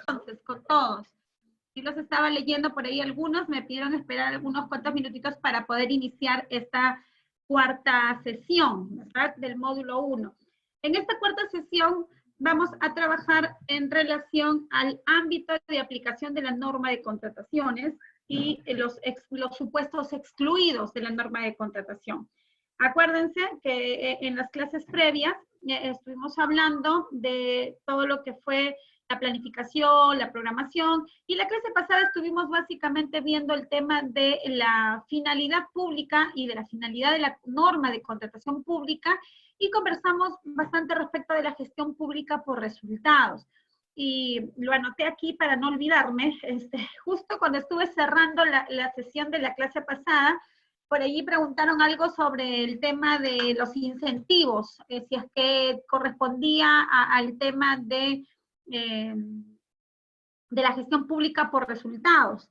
Entonces, con todos. Sí los estaba leyendo por ahí algunos, me pidieron esperar algunos cuantos minutitos para poder iniciar esta cuarta sesión, ¿verdad? Del módulo 1. En esta cuarta sesión vamos a trabajar en relación al ámbito de aplicación de la norma de contrataciones y los supuestos excluidos de la norma de contratación. Acuérdense que en las clases previas estuvimos hablando de todo lo que fue la planificación, la programación, y la clase pasada estuvimos básicamente viendo el tema de la finalidad pública y de la finalidad de la norma de contratación pública, y conversamos bastante respecto de la gestión pública por resultados. Y lo anoté aquí para no olvidarme, justo cuando estuve cerrando la sesión de la clase pasada, por allí preguntaron algo sobre el tema de los incentivos, si es que correspondía al tema de la gestión pública por resultados.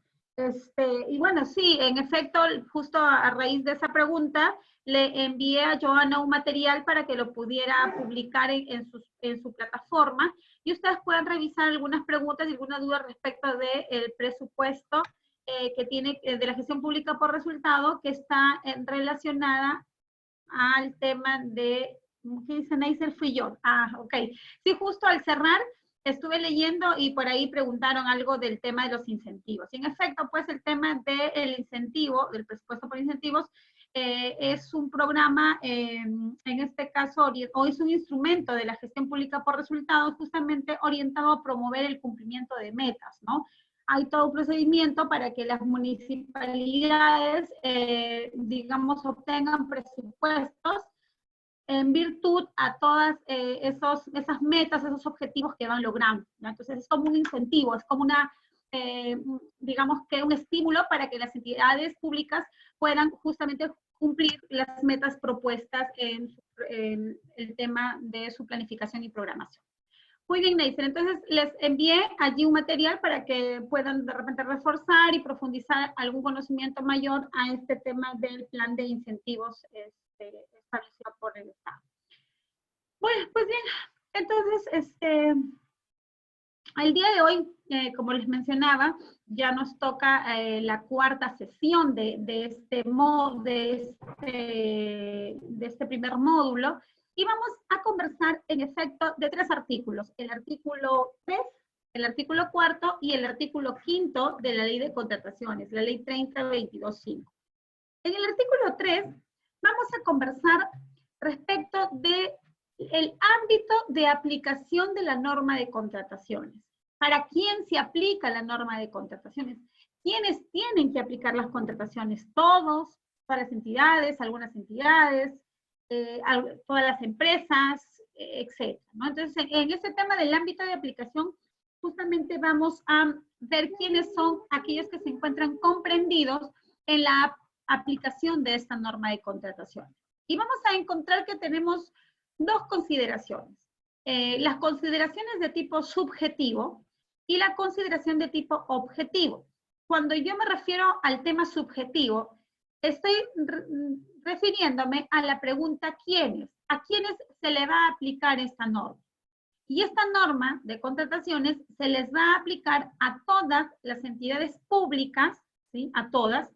Y bueno, sí, en efecto, justo a raíz de esa pregunta, le envié a Joana un material para que lo pudiera publicar en su plataforma, y ustedes pueden revisar algunas preguntas y alguna duda respecto del presupuesto que tiene de la gestión pública por resultado, que está relacionada al tema de, ¿qué dice Neisser? Fui yo. Ok. Sí, justo al cerrar, estuve leyendo y por ahí preguntaron algo del tema de los incentivos. Y en efecto, pues el tema del incentivo, del presupuesto por incentivos, es un programa, en este caso, o es un instrumento de la gestión pública por resultados, justamente orientado a promover el cumplimiento de metas, ¿no? Hay todo un procedimiento para que las municipalidades, digamos, obtengan presupuestos en virtud a todas esas metas, esos objetivos que van logrando, ¿no? Entonces es como un incentivo, es como una, digamos que un estímulo para que las entidades públicas puedan justamente cumplir las metas propuestas en el tema de su planificación y programación. Muy bien, Neisser, entonces les envié allí un material para que puedan de repente reforzar y profundizar algún conocimiento mayor a este tema del plan de incentivos establecido por el Estado. Bueno, pues bien, entonces, el día de hoy, como les mencionaba, ya nos toca la cuarta sesión de este primer módulo, y vamos a conversar en efecto de 3 artículos: el artículo 3, el artículo 4 y el artículo 5 de la Ley de Contrataciones, la Ley 30.22.5. En el artículo 3 vamos a conversar respecto de el ámbito de aplicación de la norma de contrataciones. ¿Para quién se aplica la norma de contrataciones? ¿Quiénes tienen que aplicar las contrataciones? Todos, todas las entidades, algunas entidades, todas las empresas, etc., ¿no? Entonces, en este tema del ámbito de aplicación, justamente vamos a ver quiénes son aquellos que se encuentran comprendidos en la aplicación de esta norma de contratación. Y vamos a encontrar que tenemos 2 consideraciones. Las consideraciones de tipo subjetivo y la consideración de tipo objetivo. Cuando yo me refiero al tema subjetivo, estoy refiriéndome a la pregunta ¿quiénes? ¿A quiénes se le va a aplicar esta norma? Y esta norma de contrataciones se les va a aplicar a todas las entidades públicas, ¿sí? A todas,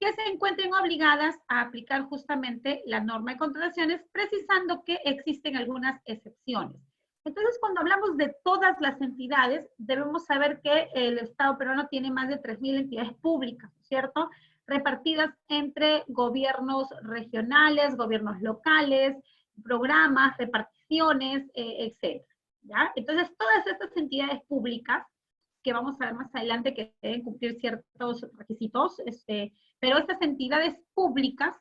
que se encuentren obligadas a aplicar justamente la norma de contrataciones, precisando que existen algunas excepciones. Entonces, cuando hablamos de todas las entidades, debemos saber que el Estado peruano tiene más de 3.000 entidades públicas, ¿cierto? Repartidas entre gobiernos regionales, gobiernos locales, programas, reparticiones, etc., ¿ya? Entonces, todas estas entidades públicas, que vamos a ver más adelante que deben cumplir ciertos requisitos, pero estas entidades públicas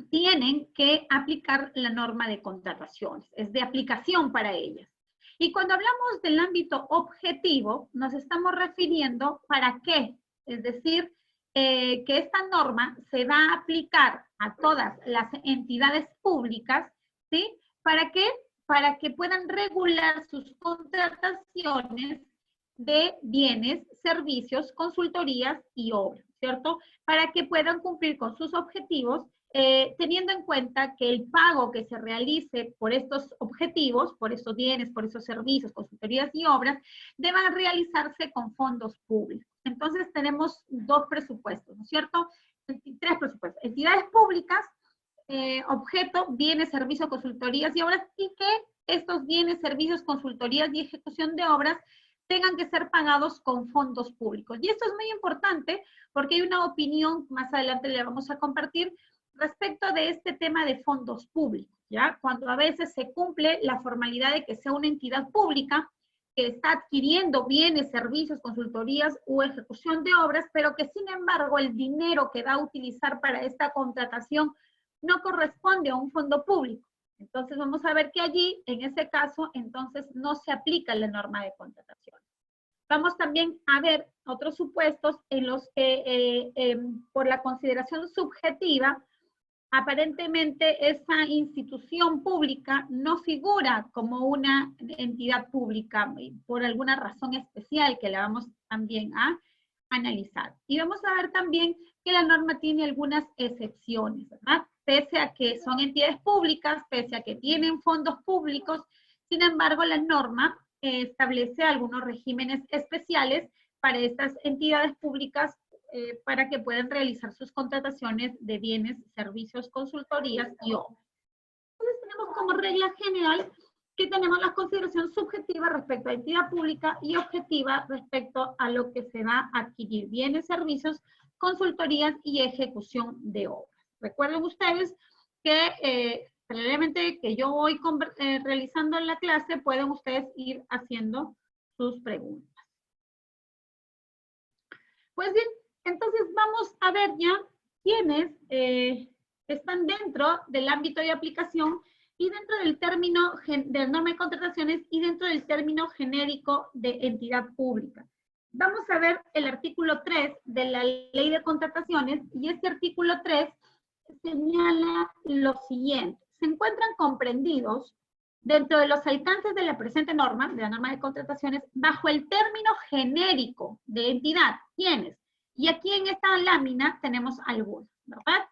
tienen que aplicar la norma de contrataciones, es de aplicación para ellas. Y cuando hablamos del ámbito objetivo, nos estamos refiriendo para qué, es decir, que esta norma se va a aplicar a todas las entidades públicas, ¿sí? ¿Para qué? Para que puedan regular sus contrataciones de bienes, servicios, consultorías y obras, ¿cierto? Para que puedan cumplir con sus objetivos teniendo en cuenta que el pago que se realice por estos objetivos, por estos bienes, por esos servicios, consultorías y obras, deban realizarse con fondos públicos. Entonces tenemos dos presupuestos, ¿no es cierto? Tres presupuestos. Entidades públicas, objeto, bienes, servicios, consultorías y obras, y que estos bienes, servicios, consultorías y ejecución de obras tengan que ser pagados con fondos públicos. Y esto es muy importante porque hay una opinión, más adelante le vamos a compartir, respecto de este tema de fondos públicos, ¿ya? Cuando a veces se cumple la formalidad de que sea una entidad pública que está adquiriendo bienes, servicios, consultorías u ejecución de obras, pero que sin embargo el dinero que va a utilizar para esta contratación no corresponde a un fondo público. Entonces vamos a ver que allí, en ese caso, entonces no se aplica la norma de contratación. Vamos también a ver otros supuestos en los que por la consideración subjetiva, aparentemente esa institución pública no figura como una entidad pública por alguna razón especial que la vamos también a analizar. Y vamos a ver también que la norma tiene algunas excepciones, ¿verdad? Pese a que son entidades públicas, pese a que tienen fondos públicos, sin embargo la norma establece algunos regímenes especiales para estas entidades públicas para que puedan realizar sus contrataciones de bienes, servicios, consultorías y obras. Entonces tenemos como regla general que tenemos la consideración subjetiva respecto a entidad pública y objetiva respecto a lo que se va a adquirir, bienes, servicios, consultorías y ejecución de obras. Recuerden ustedes que paralelamente que yo voy realizando en la clase, pueden ustedes ir haciendo sus preguntas. Pues bien, entonces vamos a ver ya quiénes están dentro del ámbito de aplicación y dentro del término de norma de contrataciones y dentro del término genérico de entidad pública. Vamos a ver el artículo 3 de la Ley de Contrataciones y este artículo 3 señala lo siguiente. Se encuentran comprendidos dentro de los alcances de la presente norma, de la norma de contrataciones, bajo el término genérico de entidad. ¿Quiénes? Y aquí en esta lámina tenemos algunos, ¿verdad?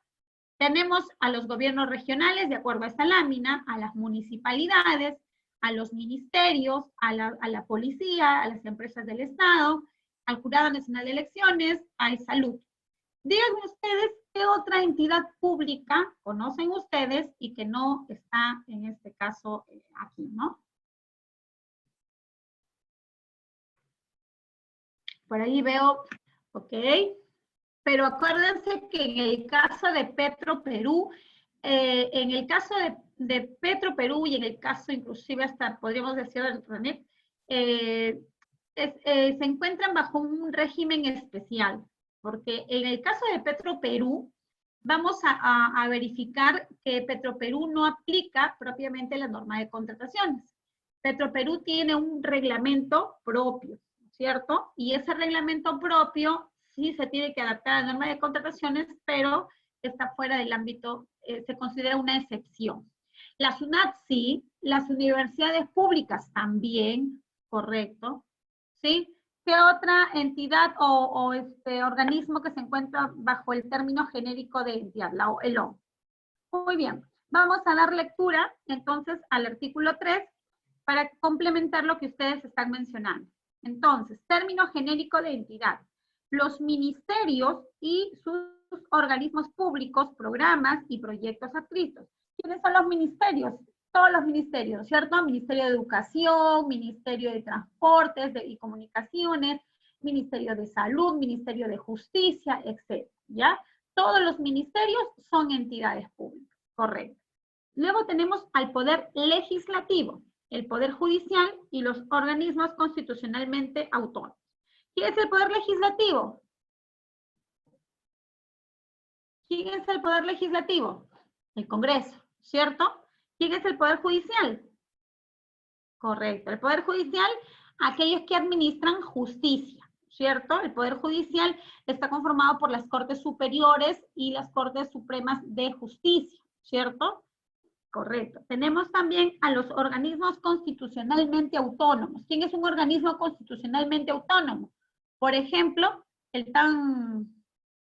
Tenemos a los gobiernos regionales, de acuerdo a esta lámina, a las municipalidades, a los ministerios, a la policía, a las empresas del Estado, al Jurado Nacional de Elecciones, al Salud. Díganme ustedes qué otra entidad pública conocen ustedes y que no está en este caso aquí, ¿no? Por ahí veo, ok. Pero acuérdense que en el caso de Petroperú, en el caso de Petroperú y en el caso inclusive hasta podríamos decir del RENEP, se encuentran bajo un régimen especial, porque en el caso de Petroperú, vamos a verificar que Petroperú no aplica propiamente la norma de contrataciones. Petroperú tiene un reglamento propio, ¿cierto? Y ese reglamento propio sí se tiene que adaptar a la norma de contrataciones, pero está fuera del ámbito, se considera una excepción. La SUNAT sí, las universidades públicas también, correcto, ¿sí? ¿Qué otra entidad o organismo que se encuentra bajo el término genérico de entidad? El OMS. Muy bien, vamos a dar lectura entonces al artículo 3 para complementar lo que ustedes están mencionando. Entonces, término genérico de entidad. Los ministerios y sus organismos públicos, programas y proyectos adscritos. ¿Quiénes son los ministerios? Todos los ministerios, ¿cierto? Ministerio de Educación, Ministerio de Transportes y Comunicaciones, Ministerio de Salud, Ministerio de Justicia, etc. ¿Ya? Todos los ministerios son entidades públicas, correcto. Luego tenemos al Poder Legislativo, el Poder Judicial y los organismos constitucionalmente autónomos. ¿Quién es el Poder Legislativo? ¿Quién es el Poder Legislativo? El Congreso, ¿cierto? ¿Quién es el Poder Judicial? Correcto. El Poder Judicial, aquellos que administran justicia, ¿cierto? El Poder Judicial está conformado por las Cortes Superiores y las Cortes Supremas de Justicia, ¿cierto? Correcto. Tenemos también a los organismos constitucionalmente autónomos. ¿Quién es un organismo constitucionalmente autónomo? Por ejemplo, el tan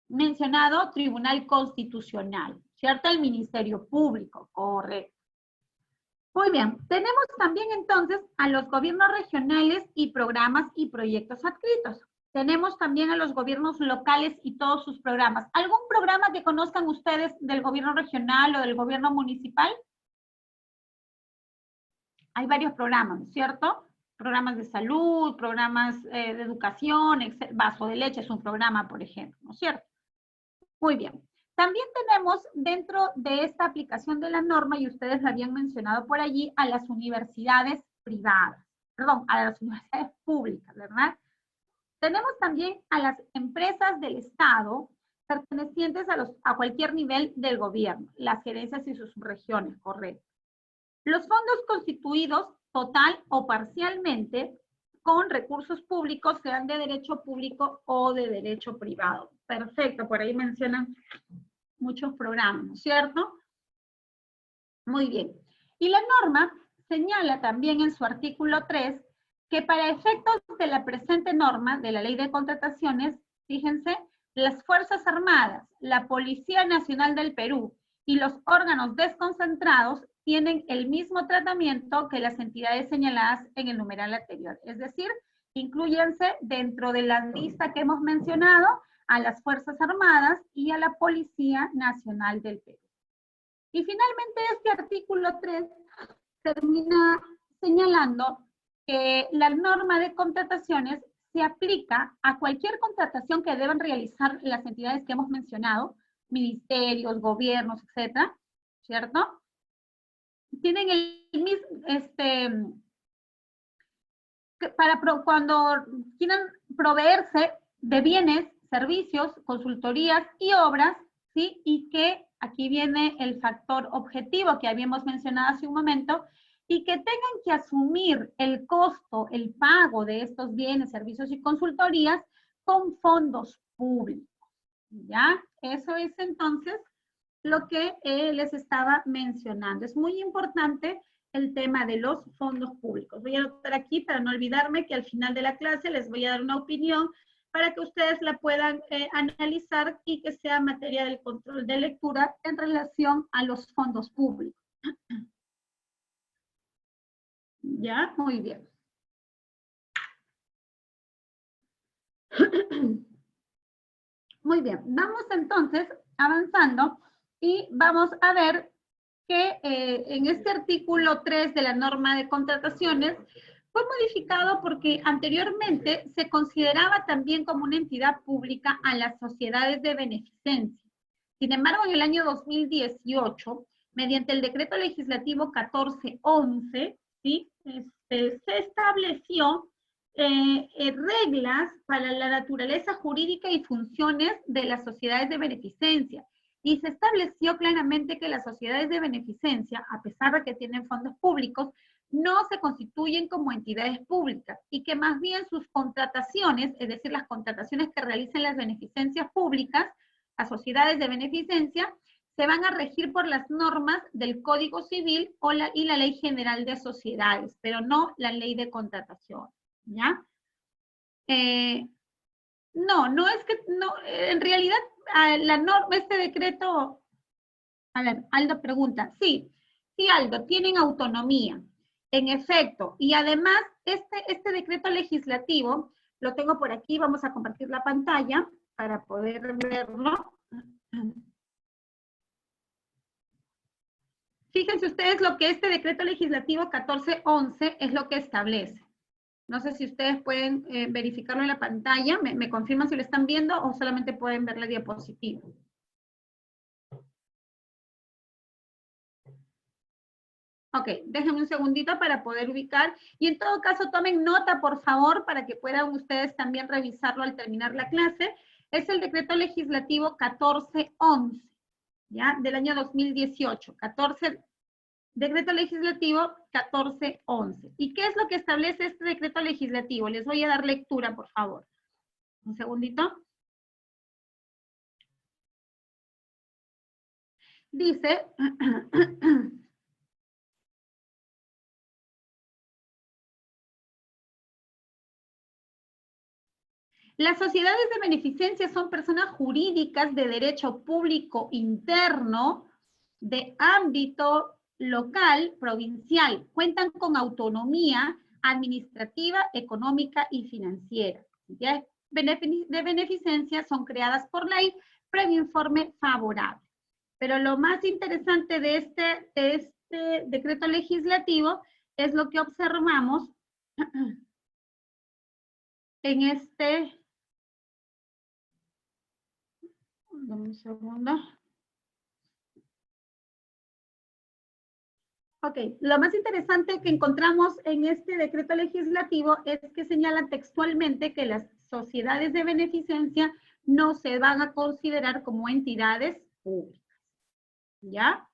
mencionado Tribunal Constitucional, ¿cierto? El Ministerio Público, correcto. Muy bien, tenemos también entonces a los gobiernos regionales y programas y proyectos adscritos. Tenemos también a los gobiernos locales y todos sus programas. ¿Algún programa que conozcan ustedes del gobierno regional o del gobierno municipal? Hay varios programas, ¿cierto? Programas de salud, programas de educación, Vaso de Leche es un programa, por ejemplo, ¿no es cierto? Muy bien. También tenemos dentro de esta aplicación de la norma, y ustedes lo habían mencionado por allí, a las universidades privadas, perdón, a las universidades públicas, ¿verdad? Tenemos también a las empresas del Estado pertenecientes a cualquier nivel del gobierno, las gerencias y sus regiones, correcto. Los fondos constituidos total o parcialmente con recursos públicos, sean de derecho público o de derecho privado. Perfecto, por ahí mencionan muchos programas, ¿cierto? Muy bien. Y la norma señala también en su artículo 3 que para efectos de la presente norma de la Ley de Contrataciones, fíjense, las Fuerzas Armadas, la Policía Nacional del Perú y los órganos desconcentrados tienen el mismo tratamiento que las entidades señaladas en el numeral anterior. Es decir, inclúyense dentro de la lista que hemos mencionado a las Fuerzas Armadas y a la Policía Nacional del Perú. Y finalmente este artículo 3 termina señalando que la norma de contrataciones se aplica a cualquier contratación que deban realizar las entidades que hemos mencionado, ministerios, gobiernos, etcétera, ¿cierto? Tienen el mismo, cuando quieran proveerse de bienes, servicios, consultorías y obras, ¿sí? Y que aquí viene el factor objetivo que habíamos mencionado hace un momento, y que tengan que asumir el costo, el pago de estos bienes, servicios y consultorías con fondos públicos, ¿ya? Eso es entonces lo que les estaba mencionando. Es muy importante el tema de los fondos públicos. Voy a anotar aquí para no olvidarme que al final de la clase les voy a dar una opinión para que ustedes la puedan analizar y que sea materia del control de lectura en relación a los fondos públicos. ¿Ya? Muy bien. Muy bien, vamos entonces avanzando y vamos a ver que en este artículo 3 de la norma de contrataciones fue modificado porque anteriormente se consideraba también como una entidad pública a las sociedades de beneficencia. Sin embargo, en el año 2018, mediante el decreto legislativo 1411, ¿sí? Se estableció reglas para la naturaleza jurídica y funciones de las sociedades de beneficencia. Y se estableció claramente que las sociedades de beneficencia, a pesar de que tienen fondos públicos, no se constituyen como entidades públicas y que más bien sus contrataciones, es decir, las contrataciones que realicen las beneficencias públicas, las sociedades de beneficencia, se van a regir por las normas del Código Civil y la Ley General de Sociedades, pero no la Ley de Contratación, ¿ya? No es que, no, en realidad, la norma, este decreto, a ver, Aldo pregunta, sí, Aldo, tienen autonomía, en efecto, y además, este decreto legislativo, lo tengo por aquí, vamos a compartir la pantalla para poder verlo. Fíjense ustedes lo que este decreto legislativo 1411 es lo que establece. No sé si ustedes pueden verificarlo en la pantalla, me confirman si lo están viendo o solamente pueden ver la diapositiva. Ok, déjenme un segundito para poder ubicar. Y en todo caso, tomen nota, por favor, para que puedan ustedes también revisarlo al terminar la clase. Es el decreto legislativo 1411, ¿ya? Del año 2018. Decreto legislativo 1411. ¿Y qué es lo que establece este decreto legislativo? Les voy a dar lectura, por favor. Un segundito. Dice... Las sociedades de beneficencia son personas jurídicas de derecho público interno, de ámbito local, provincial, cuentan con autonomía administrativa, económica y financiera. Entidades de beneficencia son creadas por ley previo informe favorable. Pero lo más interesante de este decreto legislativo es lo que observamos en este... Dame un segundo. Ok, lo más interesante que encontramos en este decreto legislativo es que señala textualmente que las sociedades de beneficencia no se van a considerar como entidades públicas. ¿Ya?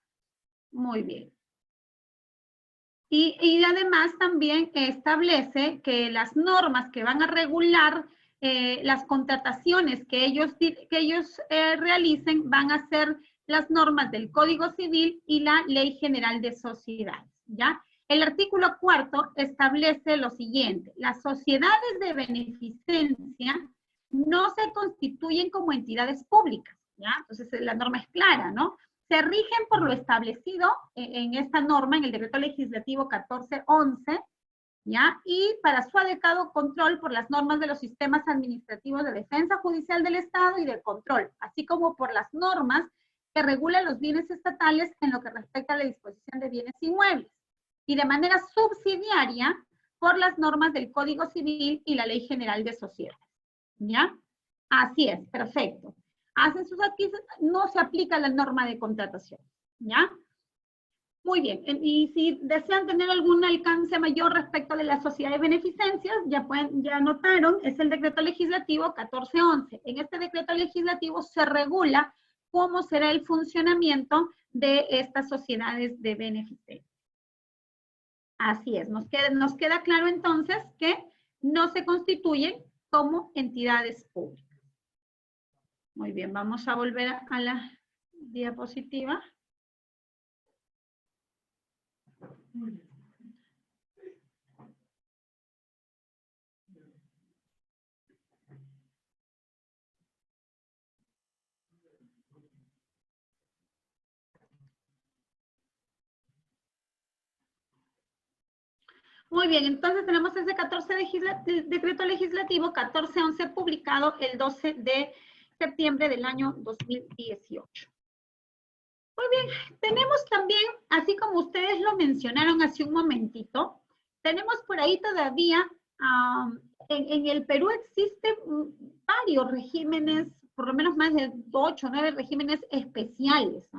Muy bien. Y además también establece que las normas que van a regular las contrataciones que ellos realicen van a ser las normas del Código Civil y la Ley General de Sociedades, ¿ya? El artículo 4 establece lo siguiente: las sociedades de beneficencia no se constituyen como entidades públicas, ¿ya? Entonces la norma es clara, ¿no? Se rigen por lo establecido en esta norma, en el decreto legislativo 1411, ¿ya? Y para su adecuado control por las normas de los sistemas administrativos de defensa judicial del Estado y de control, así como por las normas que regulan los bienes estatales en lo que respecta a la disposición de bienes inmuebles, y de manera subsidiaria por las normas del Código Civil y la Ley General de Sociedades, ¿ya? Así es, perfecto. Hacen sus adquisiciones, no se aplica la norma de contratación, ¿ya? Muy bien, y si desean tener algún alcance mayor respecto de las sociedades de beneficencias, ya notaron, es el decreto legislativo 1411. En este decreto legislativo se regula cómo será el funcionamiento de estas sociedades de beneficencia. Así es, nos queda claro entonces que no se constituyen como entidades públicas. Muy bien, vamos a volver a la diapositiva. Muy bien, entonces tenemos ese decreto legislativo 1411 publicado el 12 de septiembre del año 2018. Muy bien, tenemos también, así como ustedes lo mencionaron hace un momentito, tenemos por ahí todavía, en el Perú existen varios regímenes, por lo menos más de 8 o 9 regímenes especiales,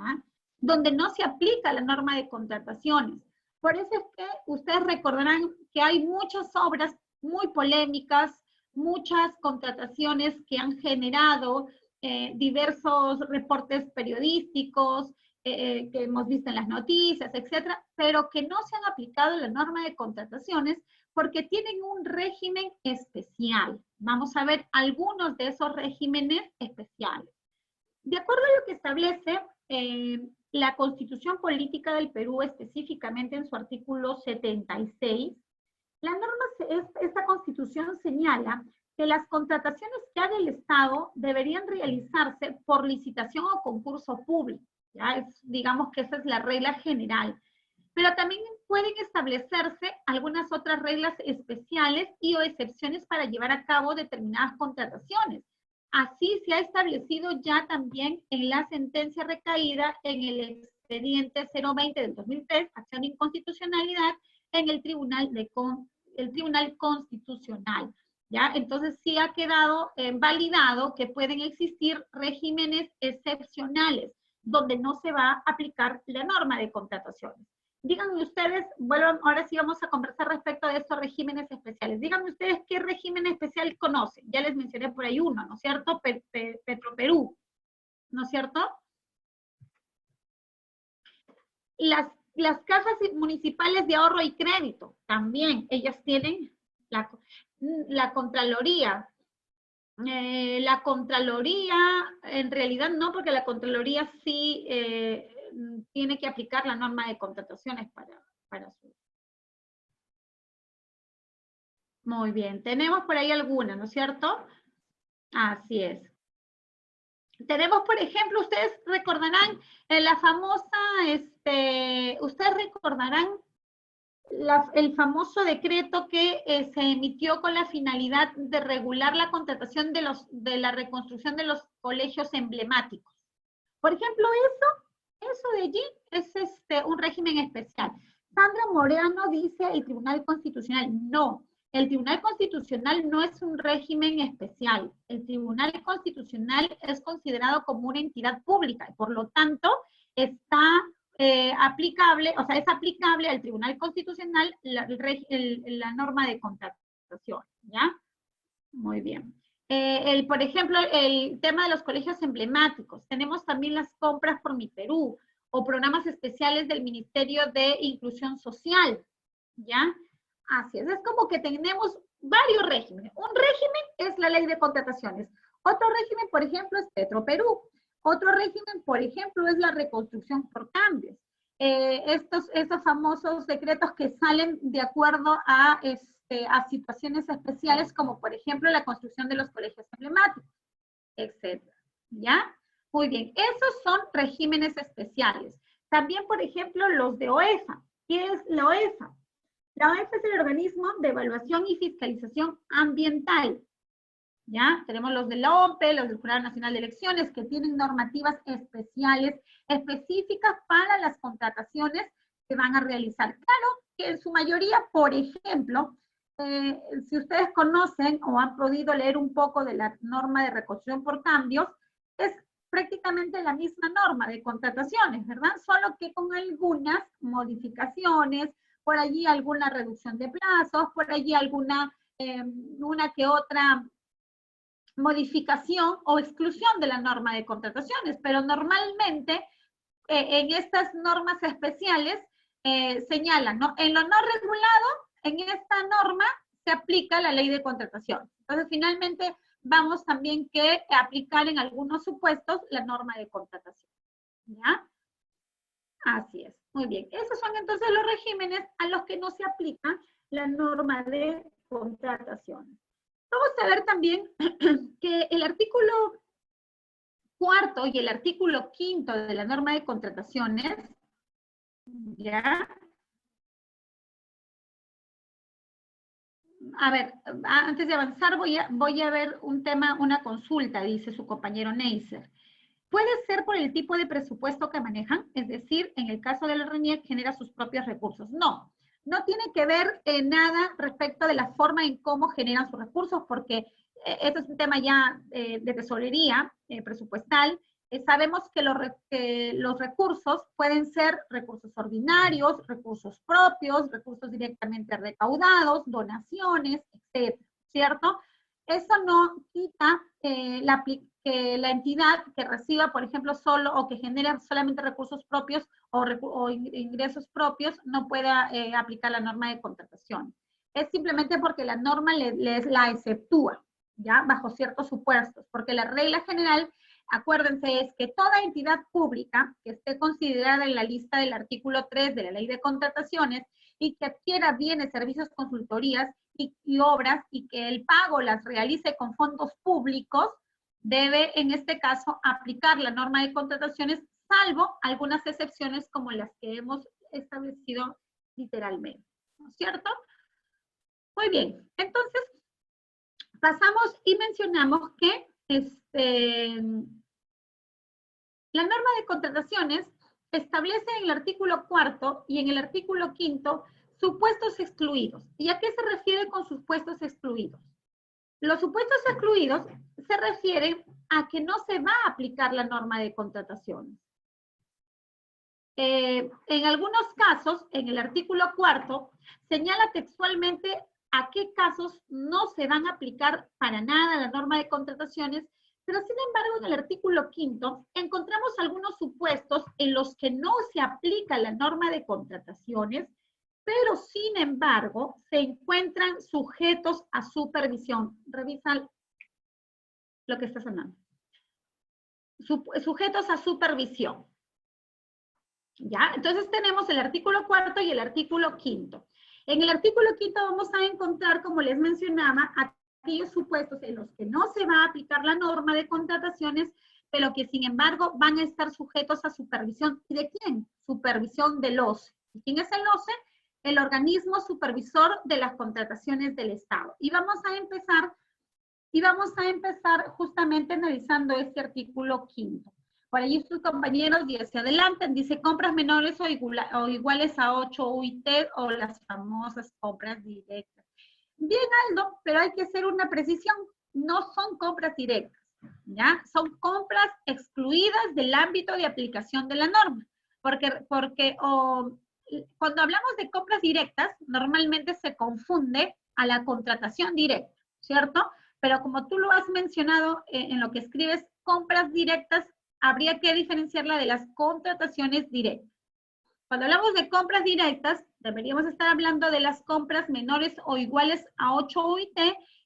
donde no se aplica la norma de contrataciones. Por eso es que ustedes recordarán que hay muchas obras muy polémicas, muchas contrataciones que han generado diversos reportes periodísticos, que hemos visto en las noticias, etcétera, pero que no se han aplicado la norma de contrataciones porque tienen un régimen especial. Vamos a ver algunos de esos regímenes especiales. De acuerdo a lo que establece la Constitución Política del Perú, específicamente en su artículo 76, la norma, esta Constitución señala que las contrataciones que haga el Estado deberían realizarse por licitación o concurso público. ¿Ya? Digamos que esa es la regla general. Pero también pueden establecerse algunas otras reglas especiales y o excepciones para llevar a cabo determinadas contrataciones. Así se ha establecido ya también en la sentencia recaída en el expediente 020 del 2003, acción de inconstitucionalidad, en el Tribunal Constitucional. ¿Ya? Entonces sí ha quedado validado que pueden existir regímenes excepcionales donde no se va a aplicar la norma de contrataciones. Díganme ustedes, bueno, ahora sí vamos a conversar respecto de estos regímenes especiales. Díganme ustedes qué régimen especial conocen. Ya les mencioné por ahí uno, ¿no es cierto? Petroperú, ¿no es cierto? Las cajas municipales de ahorro y crédito, también, ellas tienen la Contraloría. La Contraloría, en realidad no, porque la Contraloría sí tiene que aplicar la norma de contrataciones para su... Muy bien, tenemos por ahí algunas, ¿no es cierto? Así es. Tenemos, por ejemplo, ustedes recordarán la famosa, ustedes recordarán el famoso decreto que se emitió con la finalidad de regular la contratación de la reconstrucción de los colegios emblemáticos. Por ejemplo, eso de allí es un régimen especial. Sandra Moreno dice el Tribunal Constitucional. No, el Tribunal Constitucional no es un régimen especial. El Tribunal Constitucional es considerado como una entidad pública y por lo tanto está aplicable, o sea, es aplicable al Tribunal Constitucional la norma de contratación, ¿ya? Muy bien. Por ejemplo, el tema de los colegios emblemáticos. Tenemos también las compras por Mi Perú o programas especiales del Ministerio de Inclusión Social, ¿ya? Así es como que tenemos varios regímenes. Un régimen es la ley de contrataciones. Otro régimen, por ejemplo, es Petroperú. Otro régimen, por ejemplo, es la reconstrucción por cambios. Estos famosos decretos que salen de acuerdo a situaciones especiales, como por ejemplo la construcción de los colegios emblemáticos, etc. ¿Ya? Muy bien, esos son regímenes especiales. También, por ejemplo, los de OEFA. ¿Qué es la OEFA? La OEFA es el organismo de evaluación y fiscalización ambiental. ¿Ya? Tenemos los de la OMPE, los del Jurado Nacional de Elecciones, que tienen normativas especiales, específicas para las contrataciones que van a realizar. Claro que en su mayoría, por ejemplo, si ustedes conocen o han podido leer un poco de la norma de reconstrucción por cambios, es prácticamente la misma norma de contrataciones, ¿verdad? Solo que con algunas modificaciones, por allí alguna reducción de plazos, por allí alguna, una que otra modificación o exclusión de la norma de contrataciones, pero normalmente en estas normas especiales señalan, ¿no? En lo no regulado, en esta norma se aplica la ley de contratación. Entonces, finalmente, vamos también que aplicar en algunos supuestos la norma de contratación. ¿Ya? Así es. Muy bien. Esos son entonces los regímenes a los que no se aplica la norma de contratación. Vamos a ver también que el artículo 4 y el artículo 5 de la norma de contrataciones, ¿ya? A ver, antes de avanzar voy a ver un tema, una consulta, dice su compañero Neisser. ¿Puede ser por el tipo de presupuesto que manejan? Es decir, en el caso de la RENIEC genera sus propios recursos. No, no tiene que ver nada respecto de la forma en cómo generan sus recursos, porque este es un tema ya de tesorería presupuestal. Sabemos que los recursos pueden ser recursos ordinarios, recursos propios, recursos directamente recaudados, donaciones, etc. ¿Cierto? Eso no quita que la entidad que reciba, por ejemplo, solo o que genere solamente recursos propios o ingresos propios no pueda aplicar la norma de contratación. Es simplemente porque la norma la exceptúa, ¿ya? Bajo ciertos supuestos, porque la regla general, acuérdense, es que toda entidad pública que esté considerada en la lista del artículo 3 de la Ley de Contrataciones y que adquiera bienes, servicios, consultorías y obras y que el pago las realice con fondos públicos, debe en este caso aplicar la norma de contrataciones, salvo algunas excepciones como las que hemos establecido literalmente, ¿no es cierto? Muy bien, entonces pasamos y mencionamos que la norma de contrataciones establece en el artículo 4 y en el artículo 5 supuestos excluidos. ¿Y a qué se refiere con supuestos excluidos? Los supuestos excluidos se refieren a que no se va a aplicar la norma de contratación. En algunos casos, en el artículo 4, señala textualmente a qué casos no se van a aplicar para nada la norma de contrataciones, pero sin embargo en el artículo 5 encontramos algunos supuestos en los que no se aplica la norma de contrataciones, pero sin embargo se encuentran sujetos a supervisión. Revisa lo que está sonando. Sujetos a supervisión. ¿Ya? Entonces tenemos el artículo 4 y el artículo 5. En el artículo 5 vamos a encontrar, como les mencionaba, aquellos supuestos en los que no se va a aplicar la norma de contrataciones, pero que sin embargo van a estar sujetos a supervisión. ¿Y de quién? Supervisión del OCE. ¿Y quién es el OCE? El organismo supervisor de las contrataciones del Estado. Y vamos a empezar justamente analizando este artículo 5. Por ahí sus compañeros y hacia adelante dice compras menores o iguales a 8 UIT o las famosas compras directas. Bien, Aldo, pero hay que hacer una precisión. No son compras directas, ¿ya? Son compras excluidas del ámbito de aplicación de la norma. Porque cuando hablamos de compras directas, normalmente se confunde a la contratación directa, ¿cierto? Pero como tú lo has mencionado en lo que escribes, compras directas, habría que diferenciarla de las contrataciones directas. Cuando hablamos de compras directas, deberíamos estar hablando de las compras menores o iguales a 8 UIT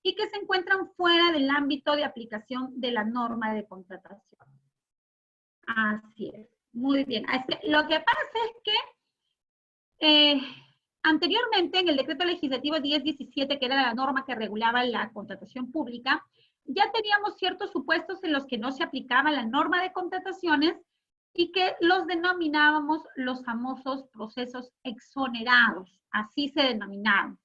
y que se encuentran fuera del ámbito de aplicación de la norma de contratación. Así es. Muy bien. Es que lo que pasa es que anteriormente en el decreto legislativo 1017, que era la norma que regulaba la contratación pública, ya teníamos ciertos supuestos en los que no se aplicaba la norma de contrataciones y que los denominábamos los famosos procesos exonerados, así se denominaban.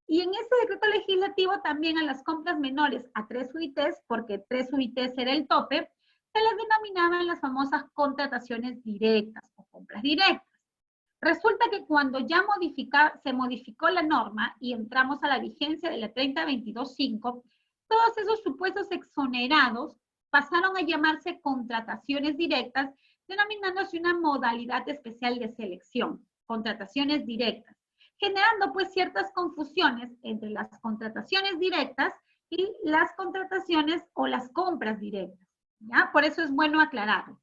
Y en ese decreto legislativo también a las compras menores a 3 UITs, porque 3 UITs era el tope, se les denominaban las famosas contrataciones directas o compras directas. Resulta que cuando ya se modificó la norma y entramos a la vigencia de la 3022.5, todos esos supuestos exonerados pasaron a llamarse contrataciones directas, denominándose una modalidad especial de selección, contrataciones directas, generando pues ciertas confusiones entre las contrataciones directas y las contrataciones o las compras directas, ¿ya? Por eso es bueno aclararlo.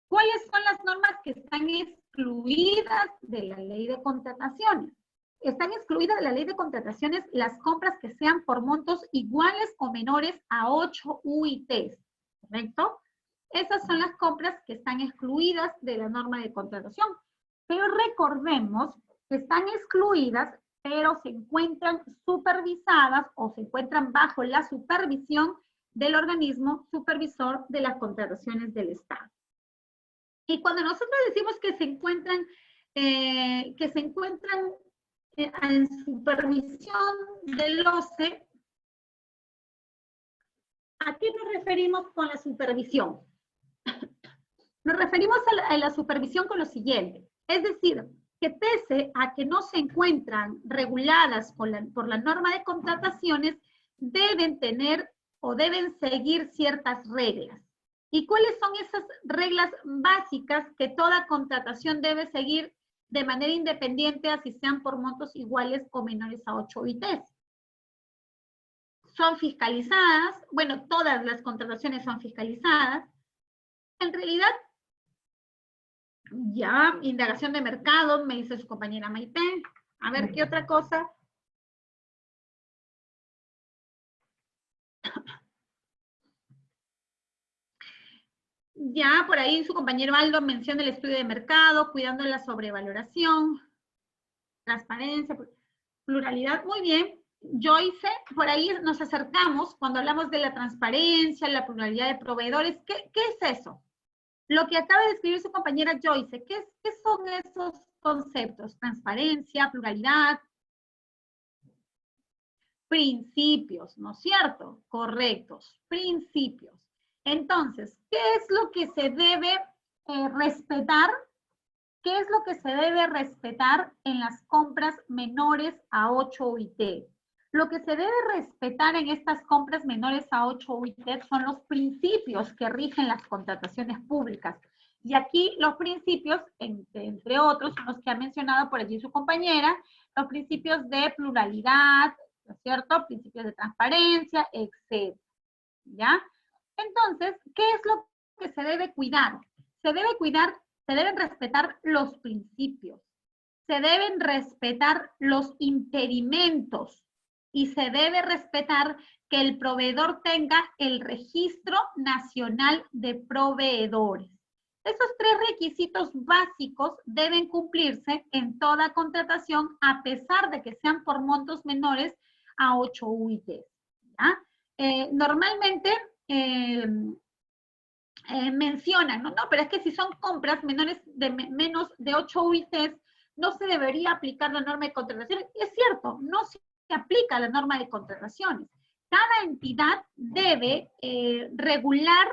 ¿Cuáles son las normas que están excluidas de la ley de contrataciones? Están excluidas de la ley de contrataciones las compras que sean por montos iguales o menores a 8 UITs, ¿correcto? Esas son las compras que están excluidas de la norma de contratación. Pero recordemos que están excluidas, pero se encuentran supervisadas o se encuentran bajo la supervisión del organismo supervisor de las contrataciones del Estado. Y cuando nosotros decimos que se encuentran en supervisión del OCE, ¿a qué nos referimos con la supervisión? Nos referimos a la supervisión con lo siguiente, es decir, que pese a que no se encuentran reguladas por la norma de contrataciones, deben tener o deben seguir ciertas reglas. ¿Y cuáles son esas reglas básicas que toda contratación debe seguir de manera independiente, así sean por montos iguales o menores a 8 UITs? Son fiscalizadas, bueno, todas las contrataciones son fiscalizadas. En realidad, ya, indagación de mercado, me dice su compañera Maite. A ver, ¿qué otra cosa? Ya, por ahí su compañero Aldo menciona el estudio de mercado, cuidando la sobrevaloración, transparencia, pluralidad. Muy bien. Joyce, por ahí nos acercamos cuando hablamos de la transparencia, la pluralidad de proveedores. ¿Qué es eso? Lo que acaba de escribir su compañera Joyce, ¿qué son esos conceptos? Transparencia, pluralidad, principios, ¿no es cierto? Correctos, principios. Entonces, ¿qué es lo que se debe respetar? ¿Qué es lo que se debe respetar en las compras menores a 8 UIT? Lo que se debe respetar en estas compras menores a 8 UIT son los principios que rigen las contrataciones públicas. Y aquí los principios, entre otros, son los que ha mencionado por allí su compañera, los principios de pluralidad, ¿no es cierto? Principios de transparencia, etc. ¿Ya? Entonces, ¿qué es lo que se debe cuidar? Se deben respetar los principios, se deben respetar los impedimentos y se debe respetar que el proveedor tenga el Registro Nacional de Proveedores. Esos 3 requisitos básicos deben cumplirse en toda contratación a pesar de que sean por montos menores a 8 UITs. ¿Ya? Normalmente, mencionan, ¿no? No, pero es que si son compras menores de menos de 8 UITs, no se debería aplicar la norma de contrataciones. Y es cierto, no se aplica la norma de contrataciones. Cada entidad debe regular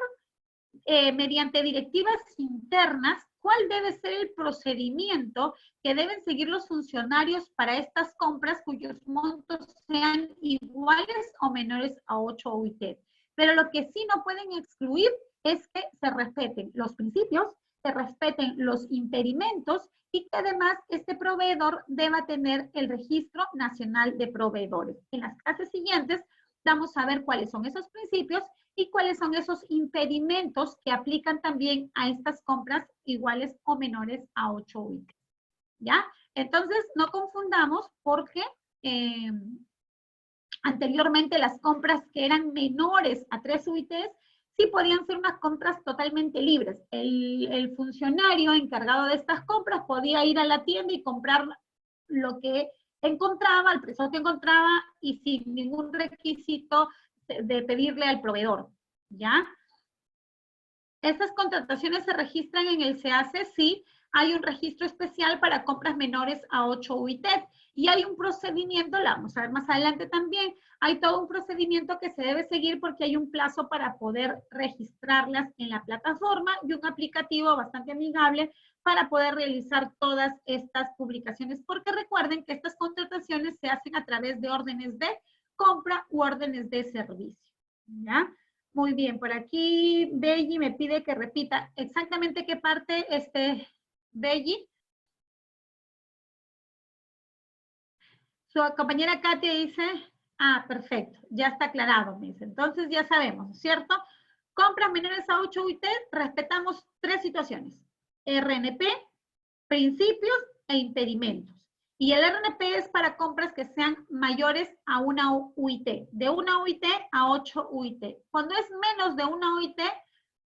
mediante directivas internas cuál debe ser el procedimiento que deben seguir los funcionarios para estas compras cuyos montos sean iguales o menores a 8 UIT. Pero lo que sí no pueden excluir es que se respeten los principios, se respeten los impedimentos y que además este proveedor deba tener el Registro Nacional de Proveedores. En las clases siguientes vamos a ver cuáles son esos principios y cuáles son esos impedimentos que aplican también a estas compras iguales o menores a 8 UIT. ¿Ya? Entonces, no confundamos porque anteriormente las compras que eran menores a 3 UITs sí podían ser unas compras totalmente libres. El funcionario encargado de estas compras podía ir a la tienda y comprar lo que encontraba, al precio que encontraba y sin ningún requisito de pedirle al proveedor, ¿ya? Estas contrataciones se registran en el SEACE, sí, hay un registro especial para compras menores a 8 UIT y hay un procedimiento, la vamos a ver más adelante también, hay todo un procedimiento que se debe seguir porque hay un plazo para poder registrarlas en la plataforma y un aplicativo bastante amigable para poder realizar todas estas publicaciones, porque recuerden que estas contrataciones se hacen a través de órdenes de compra u órdenes de servicio, ¿ya? Muy bien, por aquí Belli me pide que repita exactamente qué parte, Belli. Su compañera Katia dice, perfecto, ya está aclarado, me dice. Entonces ya sabemos, ¿cierto? Compras menores a 8 UIT, respetamos 3 situaciones. RNP, principios e impedimentos. Y el RNP es para compras que sean mayores a una UIT, de una UIT a 8 UIT. Cuando es menos de una UIT,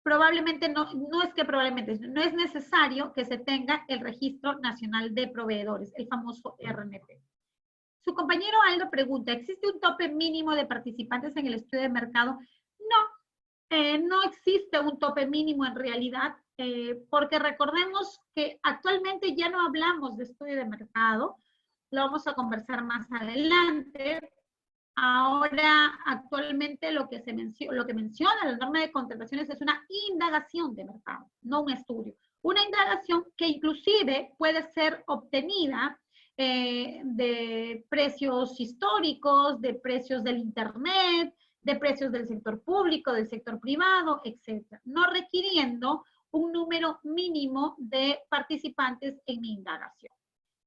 probablemente no es necesario que se tenga el Registro Nacional de Proveedores, el famoso RNP. Su compañero Aldo pregunta, ¿existe un tope mínimo de participantes en el estudio de mercado? No, no existe un tope mínimo en realidad, porque recordemos que actualmente ya no hablamos de estudio de mercado, lo vamos a conversar más adelante. Ahora, actualmente lo que menciona la norma de contrataciones es una indagación de mercado, no un estudio. Una indagación que inclusive puede ser obtenida de precios históricos, de precios del internet, de precios del sector público, del sector privado, etc. No requiriendo un número mínimo de participantes en mi indagación.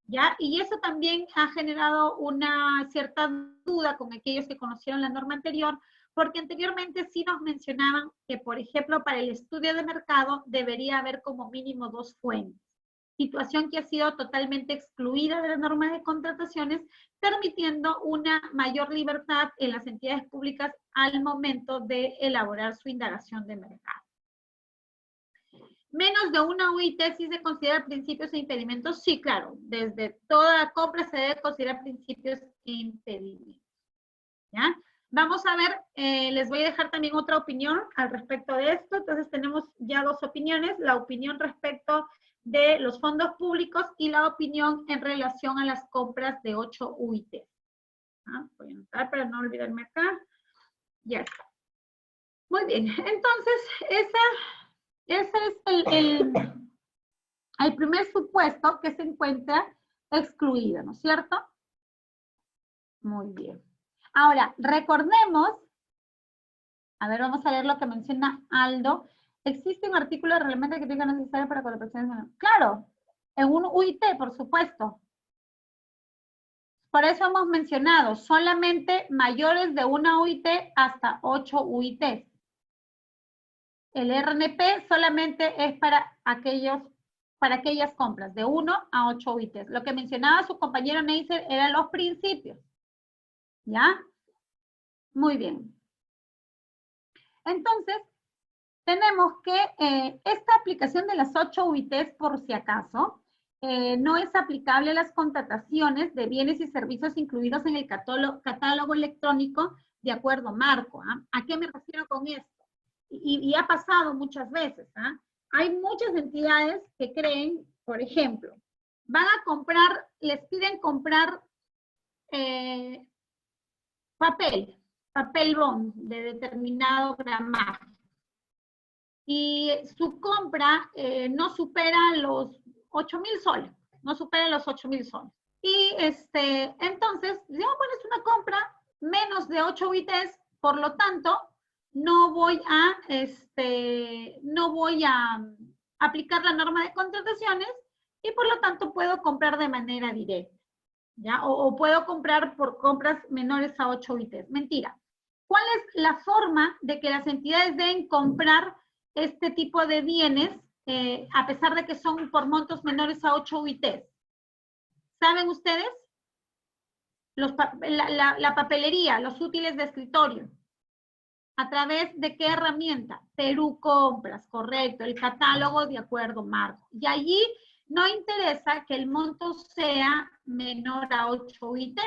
¿Ya? Y eso también ha generado una cierta duda con aquellos que conocieron la norma anterior, porque anteriormente sí nos mencionaban que, por ejemplo, para el estudio de mercado debería haber como mínimo 2 fuentes, situación que ha sido totalmente excluida de la norma de contrataciones, permitiendo una mayor libertad en las entidades públicas al momento de elaborar su indagación de mercado. Menos de una UIT sí se considera principios e impedimentos. Sí, claro, desde toda compra se debe considerar principios e impedimentos. ¿Ya? Vamos a ver, les voy a dejar también otra opinión al respecto de esto. Entonces tenemos ya 2 opiniones, la opinión respecto de los fondos públicos y la opinión en relación a las compras de 8 UIT. Voy a anotar para no olvidarme acá. Ya está. Muy bien, entonces ese es el primer supuesto que se encuentra excluido, ¿no es cierto? Muy bien. Ahora, recordemos, a ver, vamos a ver lo que menciona Aldo. ¿Existe un artículo de reglamento que tenga necesario para colaboraciones? Claro, en un UIT, por supuesto. Por eso hemos mencionado solamente mayores de una UIT hasta 8 UIT. El RNP solamente es para aquellas compras de 1 a 8 UITs. Lo que mencionaba su compañero Neisser eran los principios. ¿Ya? Muy bien. Entonces, tenemos que esta aplicación de las 8 UITs, por si acaso, no es aplicable a las contrataciones de bienes y servicios incluidos en el catálogo electrónico de acuerdo marco. ¿A qué me refiero con esto? y ha pasado muchas veces, ¿ah? Hay muchas entidades que creen, por ejemplo, van a comprar, les piden comprar papel bond de determinado gramaje. Y su compra no supera los 8.000 soles, no supera los 8.000 soles. Y entonces, digamos, bueno, es una compra menos de 8 UITs, por lo tanto, no voy a aplicar la norma de contrataciones y por lo tanto puedo comprar de manera directa, ¿ya? O puedo comprar por compras menores a 8 UITs. Mentira. ¿Cuál es la forma de que las entidades deben comprar este tipo de bienes a pesar de que son por montos menores a 8 UITs? ¿Saben ustedes? La papelería, los útiles de escritorio. ¿A través de qué herramienta? Perú Compras, correcto. El catálogo de acuerdo marco. Y allí no interesa que el monto sea menor a 8 UITs.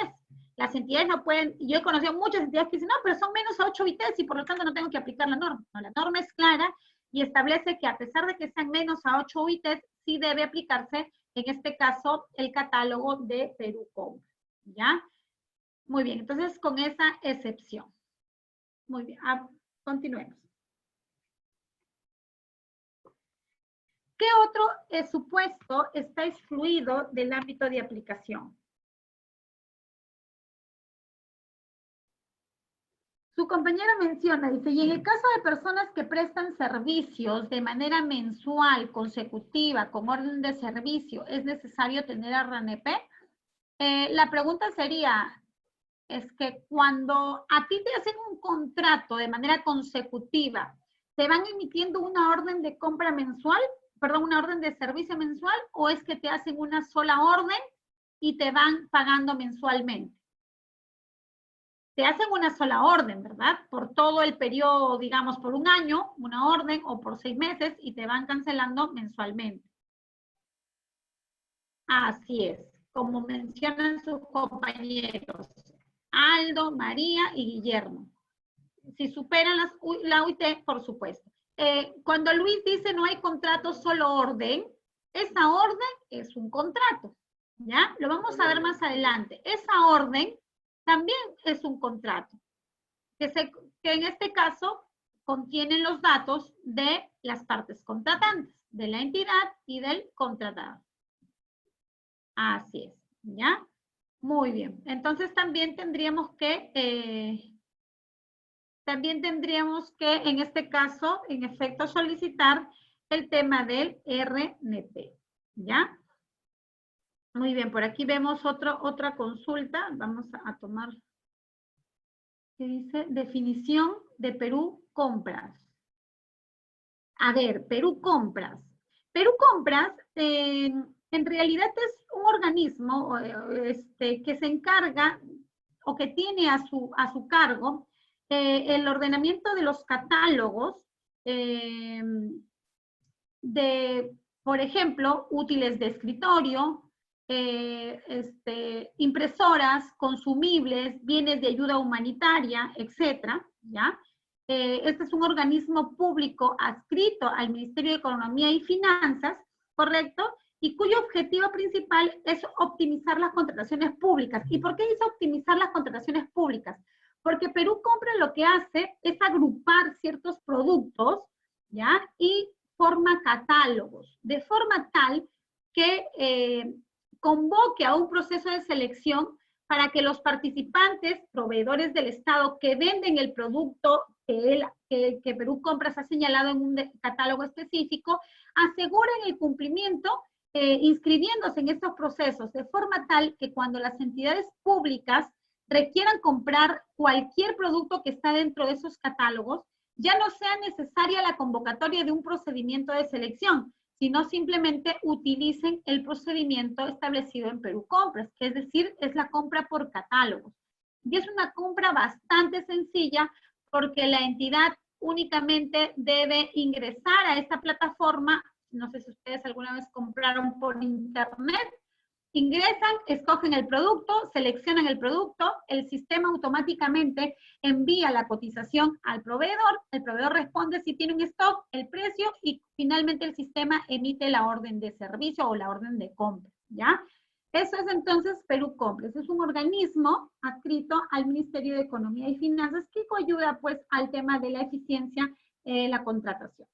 Las entidades no pueden, yo he conocido muchas entidades que dicen, no, pero son menos a 8 UITs y por lo tanto no tengo que aplicar la norma. No, la norma es clara y establece que a pesar de que sean menos a 8 UITs, sí debe aplicarse, en este caso, el catálogo de Perú Compras. ¿Ya? Muy bien, entonces con esa excepción. Muy bien, continuemos. ¿Qué otro supuesto está excluido del ámbito de aplicación? Su compañera menciona, dice, y en el caso de personas que prestan servicios de manera mensual, consecutiva, con orden de servicio, ¿es necesario tener RNP? La pregunta sería, es que cuando a ti te hacen un contrato de manera consecutiva, ¿te van emitiendo una orden de compra mensual? Perdón, una orden de servicio mensual, o es que te hacen una sola orden y te van pagando mensualmente? Te hacen una sola orden, ¿verdad? Por todo el periodo, digamos, por un año, una orden, o por 6 meses, y te van cancelando mensualmente. Así es, como mencionan sus compañeros, Aldo, María y Guillermo. Si superan la UIT, por supuesto. Cuando Luis dice no hay contrato, solo orden, esa orden es un contrato, ¿ya? Lo vamos a ver más adelante. Esa orden también es un contrato, que en este caso contienen los datos de las partes contratantes, de la entidad y del contratado. Así es, ¿ya? Muy bien. Entonces también tendríamos que, en este caso, en efecto, solicitar el tema del RNP, ¿ya? Muy bien, por aquí vemos otra consulta. Vamos a tomar, ¿qué dice? Definición de Perú Compras. A ver, Perú Compras. Perú Compras, en realidad es un organismo que se encarga o que tiene a su cargo el ordenamiento de los catálogos de, por ejemplo, útiles de escritorio, impresoras, consumibles, bienes de ayuda humanitaria, etcétera, ¿ya? Este es un organismo público adscrito al Ministerio de Economía y Finanzas, ¿correcto? Y cuyo objetivo principal es optimizar las contrataciones públicas. ¿Y por qué dice optimizar las contrataciones públicas? Porque Perú Compras lo que hace es agrupar ciertos productos, ¿ya? Y forma catálogos, de forma tal que convoque a un proceso de selección para que los participantes, proveedores del Estado que venden el producto que Perú Compras ha señalado en un catálogo específico, aseguren el cumplimiento inscribiéndose en estos procesos, de forma tal que cuando las entidades públicas requieran comprar cualquier producto que está dentro de esos catálogos, ya no sea necesaria la convocatoria de un procedimiento de selección, sino simplemente utilicen el procedimiento establecido en Perú Compras, que es decir, es la compra por catálogos. Y es una compra bastante sencilla porque la entidad únicamente debe ingresar a esta plataforma. No sé si ustedes alguna vez compraron por internet, Ingresan, escogen el producto, seleccionan el producto, el sistema automáticamente envía la cotización al proveedor, el proveedor responde si tiene un stock, el precio, y finalmente el sistema emite la orden de servicio o la orden de compra, ¿ya? Eso es entonces Perú Compras. Es un organismo adscrito al Ministerio de Economía y Finanzas que ayuda pues al tema de la eficiencia en la contratación.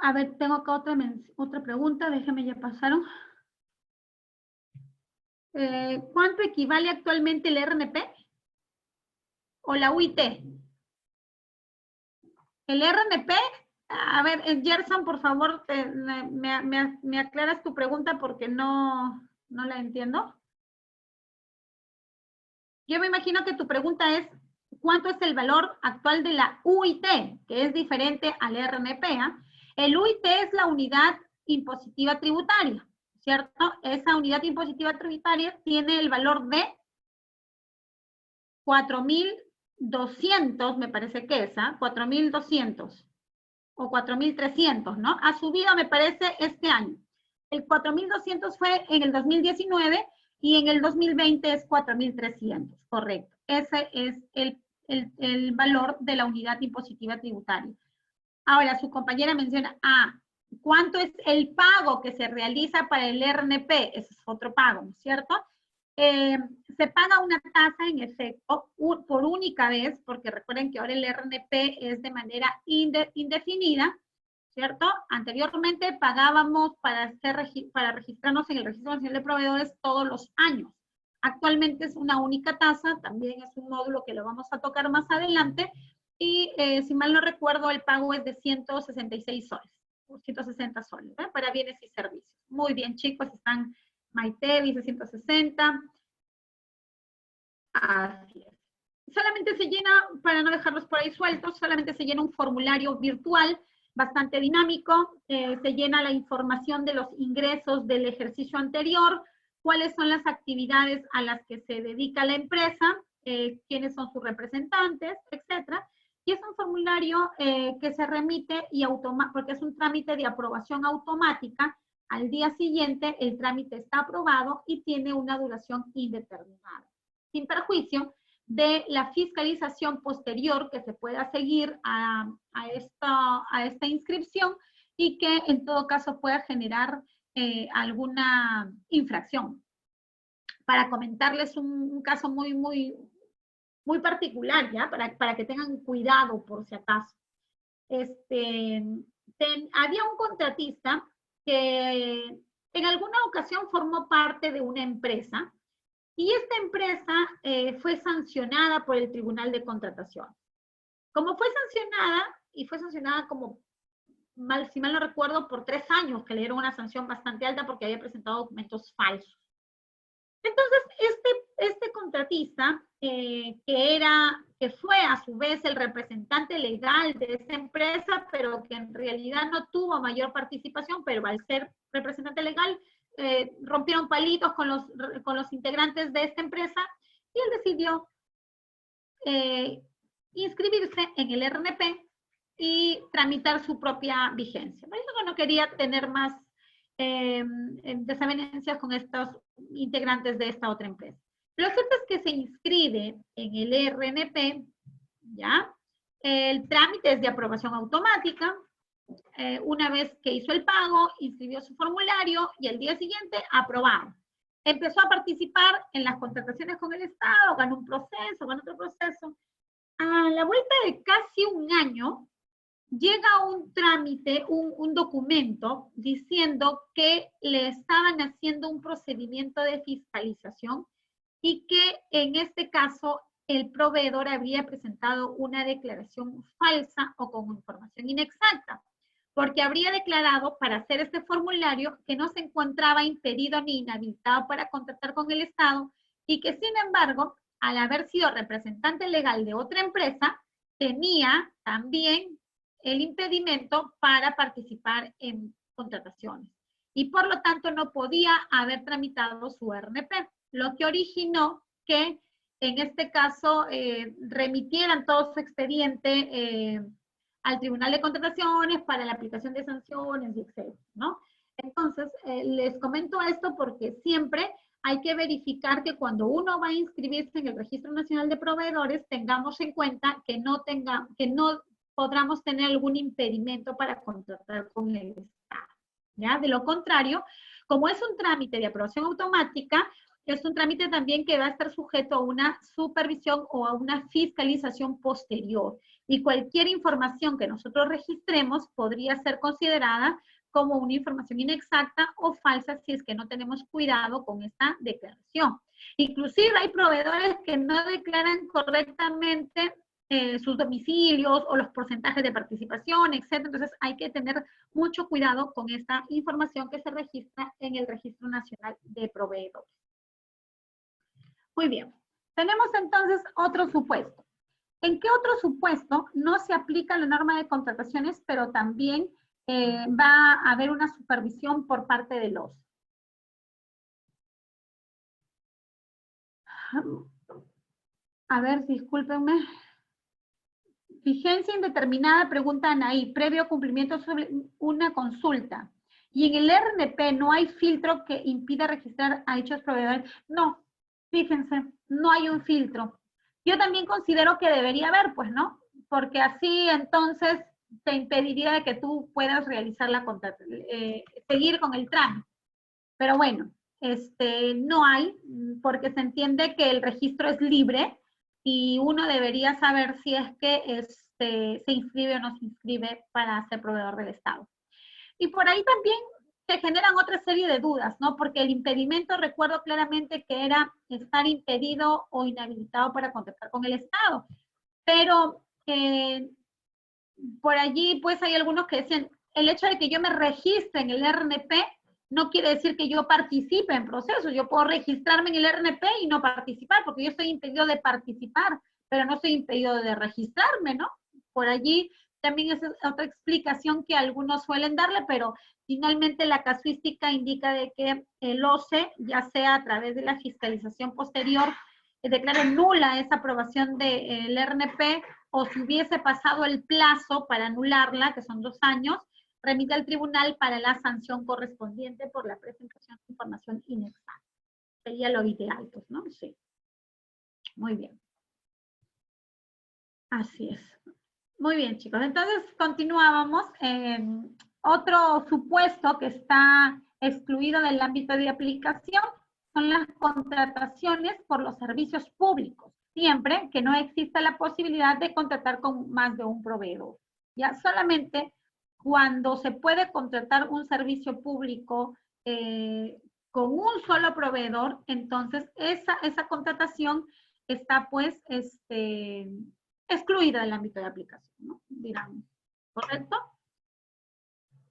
A ver, tengo acá otra pregunta, déjeme, ya pasaron. ¿Cuánto equivale actualmente el RNP o la UIT? El RNP, a ver, Gerson, por favor, me aclaras tu pregunta porque no la entiendo. Yo me imagino que tu pregunta es, ¿cuánto es el valor actual de la UIT? Que es diferente al RNP, ¿eh? El UIT es la unidad impositiva tributaria, ¿cierto? Esa unidad impositiva tributaria tiene el valor de 4.200, me parece que es, ¿eh? 4.200 o 4.300, ¿no? Ha subido, me parece, este año. El 4.200 fue en el 2019 y en el 2020 es 4.300, correcto. Ese es el valor de la unidad impositiva tributaria. Ahora, su compañera menciona, ¿cuánto es el pago que se realiza para el RNP? Ese es otro pago, ¿no es cierto? Se paga una tasa en efecto por única vez, porque recuerden que ahora el RNP es de manera indefinida, ¿cierto? Anteriormente pagábamos para registrarnos en el Registro Nacional de Proveedores todos los años. Actualmente es una única tasa, también es un módulo que lo vamos a tocar más adelante, y si mal no recuerdo, el pago es de 166 soles, o 160 soles, ¿eh? Para bienes y servicios. Muy bien, chicos, están Maite, dice 160. Así es. Solamente se llena, para no dejarlos por ahí sueltos, solamente se llena un formulario virtual bastante dinámico, se llena la información de los ingresos del ejercicio anterior, cuáles son las actividades a las que se dedica la empresa, quiénes son sus representantes, etcétera. Y es un formulario que se remite porque es un trámite de aprobación automática. Al día siguiente el trámite está aprobado y tiene una duración indeterminada, sin perjuicio de la fiscalización posterior que se pueda seguir a esta inscripción y que en todo caso pueda generar alguna infracción. Para comentarles un caso muy particular, ¿ya? Para que tengan cuidado por si acaso. Había un contratista que en alguna ocasión formó parte de una empresa y esta empresa fue sancionada por el Tribunal de Contratación. Como fue sancionada como, si mal no recuerdo, por 3 años, que le dieron una sanción bastante alta porque había presentado documentos falsos. Entonces, este contratista, que fue a su vez el representante legal de esa empresa, pero que en realidad no tuvo mayor participación, pero al ser representante legal, rompieron palitos con los integrantes de esta empresa, y él decidió inscribirse en el RNP y tramitar su propia vigencia. Por eso no quería tener más desavenencias con estos integrantes de esta otra empresa. Lo cierto es que se inscribe en el RNP, ¿ya? El trámite es de aprobación automática. Una vez que hizo el pago, inscribió su formulario y el día siguiente aprobado. Empezó a participar en las contrataciones con el Estado, ganó un proceso, ganó otro proceso. A la vuelta de casi un año, llega un trámite, un documento diciendo que le estaban haciendo un procedimiento de fiscalización y que en este caso el proveedor había presentado una declaración falsa o con información inexacta, porque habría declarado para hacer este formulario que no se encontraba impedido ni inhabilitado para contratar con el Estado y que sin embargo, al haber sido representante legal de otra empresa, tenía también el impedimento para participar en contrataciones y por lo tanto no podía haber tramitado su RNP, lo que originó que en este caso remitieran todo su expediente al Tribunal de Contrataciones para la aplicación de sanciones, etc., ¿no? Entonces, les comento esto porque siempre hay que verificar que cuando uno va a inscribirse en el Registro Nacional de Proveedores, tengamos en cuenta que no podamos tener algún impedimento para contratar con el Estado. ¿Ya? De lo contrario, como es un trámite de aprobación automática, es un trámite también que va a estar sujeto a una supervisión o a una fiscalización posterior. Y cualquier información que nosotros registremos podría ser considerada como una información inexacta o falsa si es que no tenemos cuidado con esta declaración. Inclusive hay proveedores que no declaran correctamente sus domicilios o los porcentajes de participación, etc. Entonces hay que tener mucho cuidado con esta información que se registra en el Registro Nacional de Proveedores. Muy bien. Tenemos entonces otro supuesto. ¿En qué otro supuesto no se aplica la norma de contrataciones, pero también va a haber una supervisión por parte del OCE? A ver, discúlpenme. Vigencia indeterminada, pregunta Anaí, previo cumplimiento sobre una consulta. ¿Y en el RNP no hay filtro que impida registrar a dichos proveedores? No, fíjense, no hay un filtro. Yo también considero que debería haber, pues, ¿no? Porque así entonces te impediría de que tú puedas realizar la seguir con el trámite. Pero bueno, no hay, porque se entiende que el registro es libre y uno debería saber si es que se inscribe o no se inscribe para ser proveedor del Estado. Y por ahí también se generan otra serie de dudas, ¿no? Porque el impedimento, recuerdo claramente que era estar impedido o inhabilitado para contratar con el Estado. Pero por allí, pues hay algunos que decían, el hecho de que yo me registre en el RNP no quiere decir que yo participe en procesos. Yo puedo registrarme en el RNP y no participar, porque yo estoy impedido de participar, pero no estoy impedido de registrarme, ¿no? Por allí también es otra explicación que algunos suelen darle, pero finalmente la casuística indica de que el OCE, ya sea a través de la fiscalización posterior, declare nula esa aprobación del RNP, o si hubiese pasado el plazo para anularla, que son 2 años, remite al tribunal para la sanción correspondiente por la presentación de información inexacta. Sería lo ideal, pues, ¿no? Sí. Muy bien. Así es. Muy bien, chicos. Entonces, continuábamos. Otro supuesto que está excluido del ámbito de aplicación son las contrataciones por los servicios públicos, siempre que no exista la posibilidad de contratar con más de un proveedor. Ya solamente cuando se puede contratar un servicio público con un solo proveedor, entonces esa contratación está pues excluida del ámbito de aplicación, ¿no? Digamos, ¿correcto?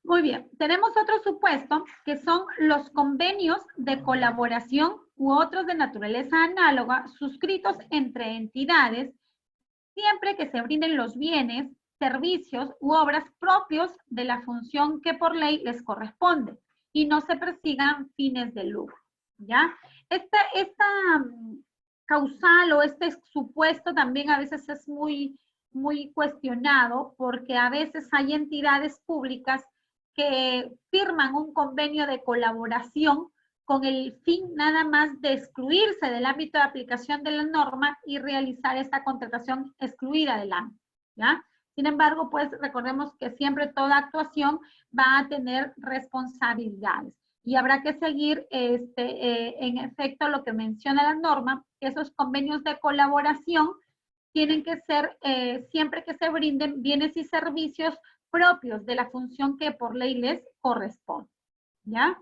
Muy bien, tenemos otro supuesto que son los convenios de colaboración u otros de naturaleza análoga suscritos entre entidades siempre que se brinden los bienes, servicios u obras propios de la función que por ley les corresponde y no se persigan fines de lucro, ¿ya? Esta causal o este supuesto también a veces es muy cuestionado porque a veces hay entidades públicas que firman un convenio de colaboración con el fin nada más de excluirse del ámbito de aplicación de la norma y realizar esta contratación excluida del ámbito, ¿ya? Sin embargo, pues recordemos que siempre toda actuación va a tener responsabilidades y habrá que seguir en efecto lo que menciona la norma, que esos convenios de colaboración tienen que ser siempre que se brinden bienes y servicios propios de la función que por ley les corresponde, ¿ya?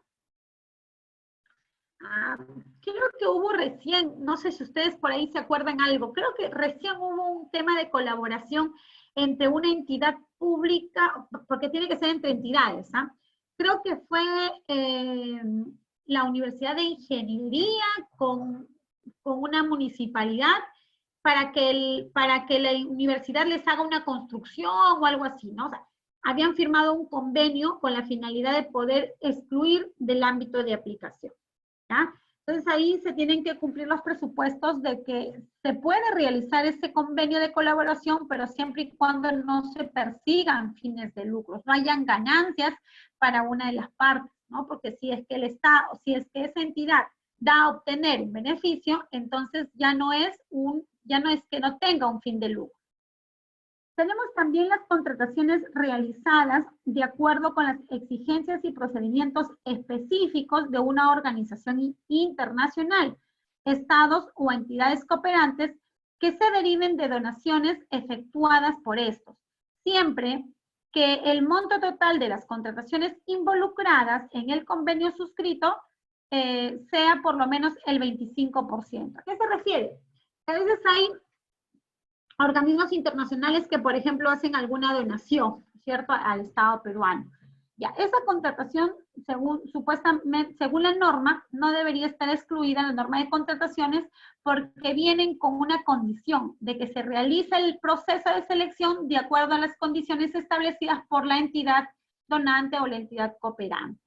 Creo que hubo recién, no sé si ustedes por ahí se acuerdan algo, creo que recién hubo un tema de colaboración entre una entidad pública, porque tiene que ser entre entidades, ¿ah? Creo que fue la Universidad de Ingeniería con una municipalidad para que la universidad les haga una construcción o algo así, ¿no? O sea, habían firmado un convenio con la finalidad de poder excluir del ámbito de aplicación, ¿ya? Entonces ahí se tienen que cumplir los presupuestos de que se puede realizar ese convenio de colaboración, pero siempre y cuando no se persigan fines de lucro, no hayan ganancias para una de las partes. ¿no? Porque si es que el Estado, si es que esa entidad da a obtener un beneficio, entonces ya no es que no tenga un fin de lucro. Tenemos también las contrataciones realizadas de acuerdo con las exigencias y procedimientos específicos de una organización internacional, estados o entidades cooperantes que se deriven de donaciones efectuadas por estos, siempre que el monto total de las contrataciones involucradas en el convenio suscrito sea por lo menos el 25%. ¿A qué se refiere? A veces hay organismos internacionales que, por ejemplo, hacen alguna donación, ¿cierto?, al Estado peruano. Ya, esa contratación, supuestamente, según la norma, no debería estar excluida en la norma de contrataciones porque vienen con una condición de que se realice el proceso de selección de acuerdo a las condiciones establecidas por la entidad donante o la entidad cooperante,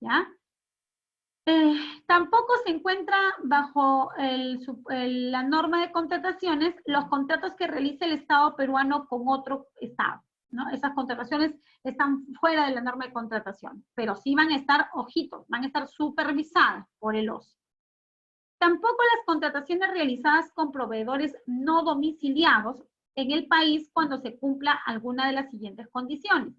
¿ya? Tampoco se encuentra bajo la norma de contrataciones los contratos que realice el Estado peruano con otro Estado, ¿no? Esas contrataciones están fuera de la norma de contratación, pero sí van a estar, ojitos, van a estar supervisadas por el OSI. Tampoco las contrataciones realizadas con proveedores no domiciliados en el país cuando se cumpla alguna de las siguientes condiciones.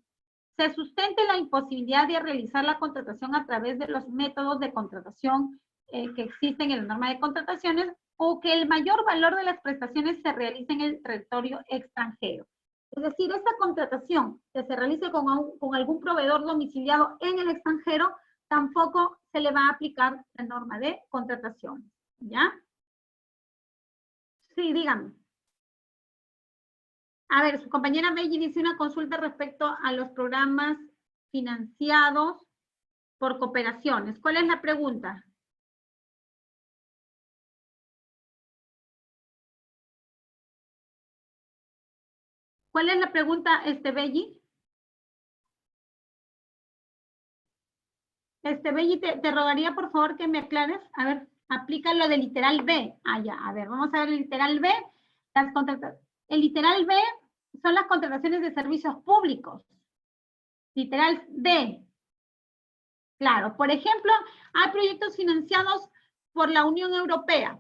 Se sustente la imposibilidad de realizar la contratación a través de los métodos de contratación que existen en la norma de contrataciones o que el mayor valor de las prestaciones se realice en el territorio extranjero. Es decir, esta contratación que se realice con algún proveedor domiciliado en el extranjero, tampoco se le va a aplicar la norma de contratación. ¿Ya? Sí, dígame. A ver, su compañera Belli dice una consulta respecto a los programas financiados por cooperaciones. ¿Cuál es la pregunta? ¿Cuál es la pregunta, Belli? Belli, te rogaría por favor que me aclares. A ver, aplica lo del literal B. Ah, ya, a ver, vamos a ver el literal B. El literal B son las contrataciones de servicios públicos. Literal D. Claro, por ejemplo, hay proyectos financiados por la Unión Europea.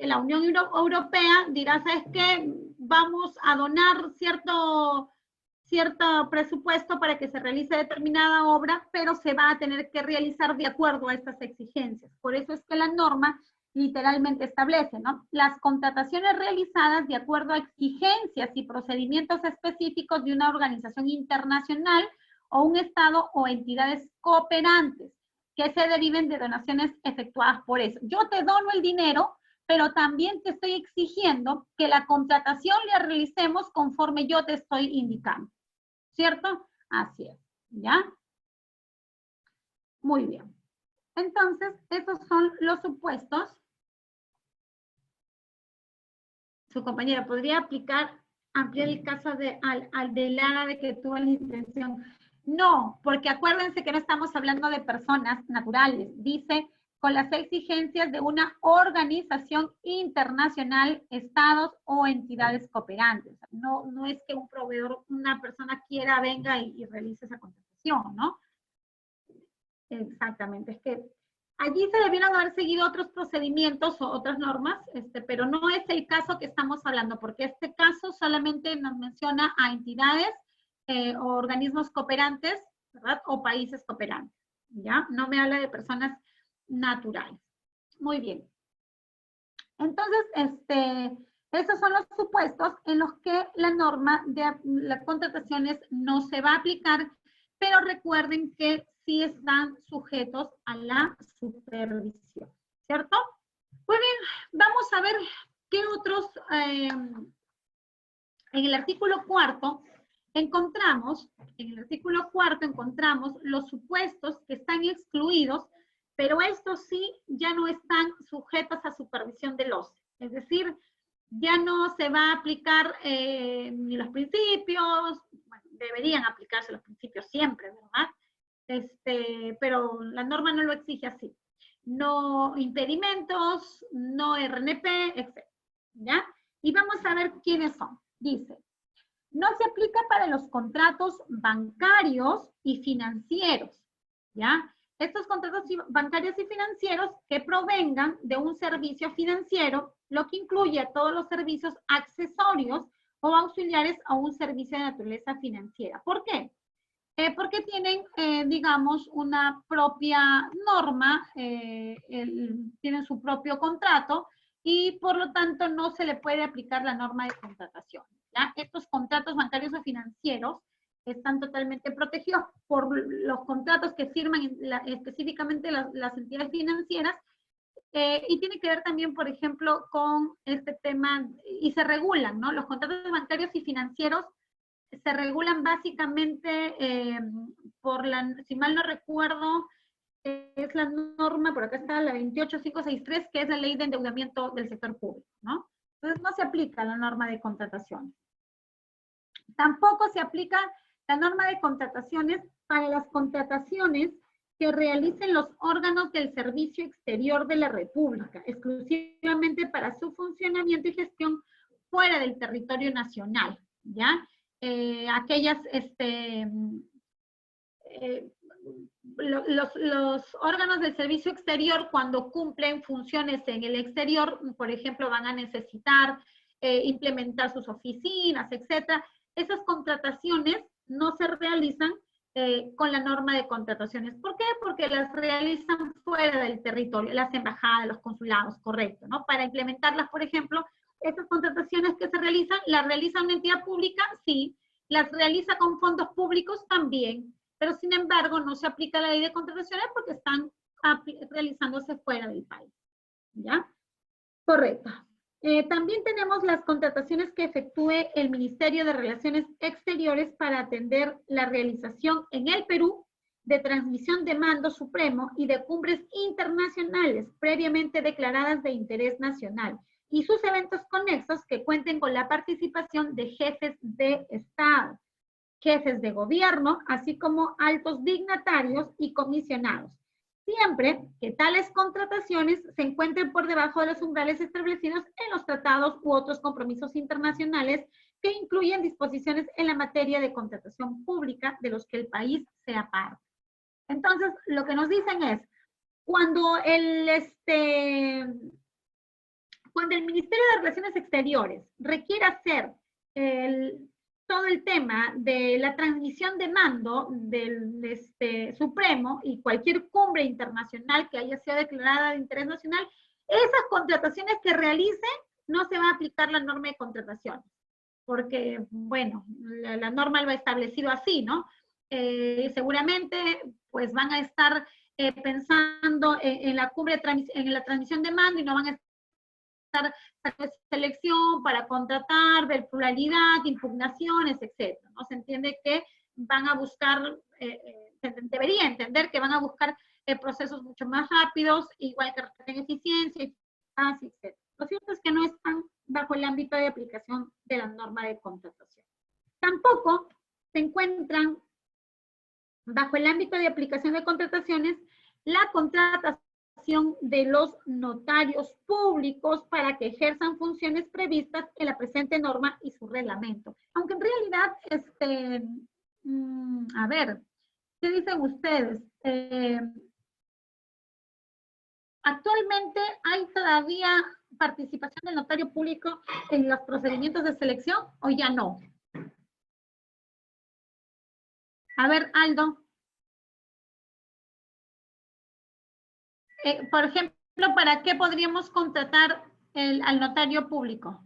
La Unión Europea dirá, ¿sabes qué? Vamos a donar cierto presupuesto para que se realice determinada obra, pero se va a tener que realizar de acuerdo a estas exigencias. Por eso es que la norma literalmente establece, ¿no? Las contrataciones realizadas de acuerdo a exigencias y procedimientos específicos de una organización internacional o un Estado o entidades cooperantes que se deriven de donaciones efectuadas por eso. Yo te dono el dinero, pero también te estoy exigiendo que la contratación la realicemos conforme yo te estoy indicando. ¿Cierto? Así es. ¿Ya? Muy bien. Entonces, esos son los supuestos. Su compañera, ¿podría ampliar el caso al de Lara de que tuvo la intención? No, porque acuérdense que no estamos hablando de personas naturales. Dice, con las exigencias de una organización internacional, estados o entidades cooperantes. No es que un proveedor, una persona quiera, venga y realice esa contratación, ¿no? Exactamente, es que allí se debieron haber seguido otros procedimientos o otras normas, pero no es el caso que estamos hablando, porque este caso solamente nos menciona a entidades o organismos cooperantes, ¿verdad? O países cooperantes, ¿ya? No me habla de personas naturales. Muy bien. Entonces, esos son los supuestos en los que la norma de las contrataciones no se va a aplicar, pero recuerden que sí están sujetos a la supervisión, ¿cierto? Muy bien, vamos a ver qué otros, en el artículo cuarto encontramos los supuestos que están excluidos, pero estos sí ya no están sujetos a supervisión del OSCE. Es decir, ya no se va a aplicar ni los principios, bueno, deberían aplicarse los principios siempre, ¿verdad? Pero la norma no lo exige así. No impedimentos, no RNP, etc. ¿Ya? Y vamos a ver quiénes son. Dice, no se aplica para los contratos bancarios y financieros, ¿ya? estos contratos bancarios y financieros que provengan de un servicio financiero, lo que incluye a todos los servicios accesorios o auxiliares a un servicio de naturaleza financiera. ¿Por qué? Porque tienen, digamos, una propia norma, tienen su propio contrato y por lo tanto no se le puede aplicar la norma de contratación, ¿ya? Estos contratos bancarios o financieros están totalmente protegidos por los contratos que firman específicamente las entidades financieras, y tiene que ver también, por ejemplo, con este tema, y se regulan, ¿no? Los contratos bancarios y financieros se regulan básicamente por la, si mal no recuerdo, es la norma, por acá está la 28563, que es la ley de endeudamiento del sector público, ¿no? Entonces no se aplica la norma de contratación. Tampoco se aplica la norma de contrataciones para las contrataciones que realicen los órganos del Servicio Exterior de la República, exclusivamente para su funcionamiento y gestión fuera del territorio nacional, ¿ya? Aquellas, los órganos del servicio exterior, cuando cumplen funciones en el exterior, por ejemplo, van a necesitar implementar sus oficinas, etcétera. Esas contrataciones no se realizan con la norma de contrataciones. ¿Por qué? Porque las realizan fuera del territorio, las embajadas, los consulados, correcto, ¿no? Para implementarlas, por ejemplo, esas contrataciones que se realizan, ¿las realiza una entidad pública? Sí. ¿Las realiza con fondos públicos? También. Pero sin embargo, no se aplica la ley de contrataciones porque están realizándose fuera del país, ¿ya? Correcto. También tenemos las contrataciones que efectúe el Ministerio de Relaciones Exteriores para atender la realización en el Perú de transmisión de mando supremo y de cumbres internacionales previamente declaradas de interés nacional y sus eventos conexos que cuenten con la participación de jefes de Estado, jefes de gobierno, así como altos dignatarios y comisionados, siempre que tales contrataciones se encuentren por debajo de los umbrales establecidos en los tratados u otros compromisos internacionales que incluyen disposiciones en la materia de contratación pública de los que el país sea parte. Entonces, lo que nos dicen es, cuando el Ministerio de Relaciones Exteriores requiere hacer todo el tema de la transmisión de mando del Supremo y cualquier cumbre internacional que haya sido declarada de interés nacional, esas contrataciones que realice no se va a aplicar la norma de contratación, porque, bueno, la norma lo ha establecido así, ¿no? Seguramente, pues van a estar pensando en la cumbre, en la transmisión de mando y no van a selección para contratar, ver pluralidad, impugnaciones, etcétera, ¿no? Se entiende que van a buscar, debería entender que van a buscar procesos mucho más rápidos, igual que respeten eficiencia, etcétera. Lo cierto es que no están bajo el ámbito de aplicación de la norma de contratación. Tampoco se encuentran bajo el ámbito de aplicación de contrataciones la contratación de los notarios públicos para que ejerzan funciones previstas en la presente norma y su reglamento. Aunque en realidad, a ver, ¿qué dicen ustedes? ¿Actualmente hay todavía participación del notario público en los procedimientos de selección o ya no? A ver, Aldo. Por ejemplo, ¿para qué podríamos contratar al notario público?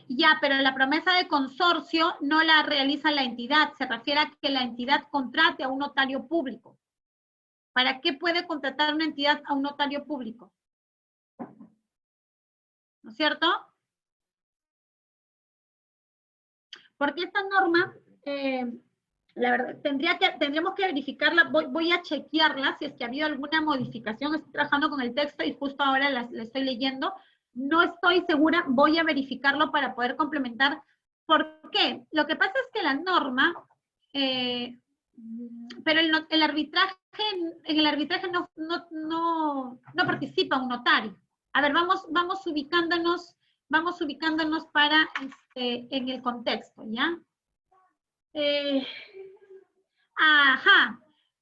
Ya, pero la promesa de consorcio no la realiza la entidad, se refiere a que la entidad contrate a un notario público. ¿Para qué puede contratar una entidad a un notario público? ¿No es cierto? Porque esta norma, la verdad, tendríamos que verificarla, voy a chequearla si es que ha habido alguna modificación. Estoy trabajando con el texto y justo ahora la estoy leyendo. No estoy segura, voy a verificarlo para poder complementar. ¿Por qué? Lo que pasa es que la norma, pero el arbitraje, en el arbitraje no participa un notario. A ver, vamos ubicándonos para en el contexto, ¿ya? Ajá.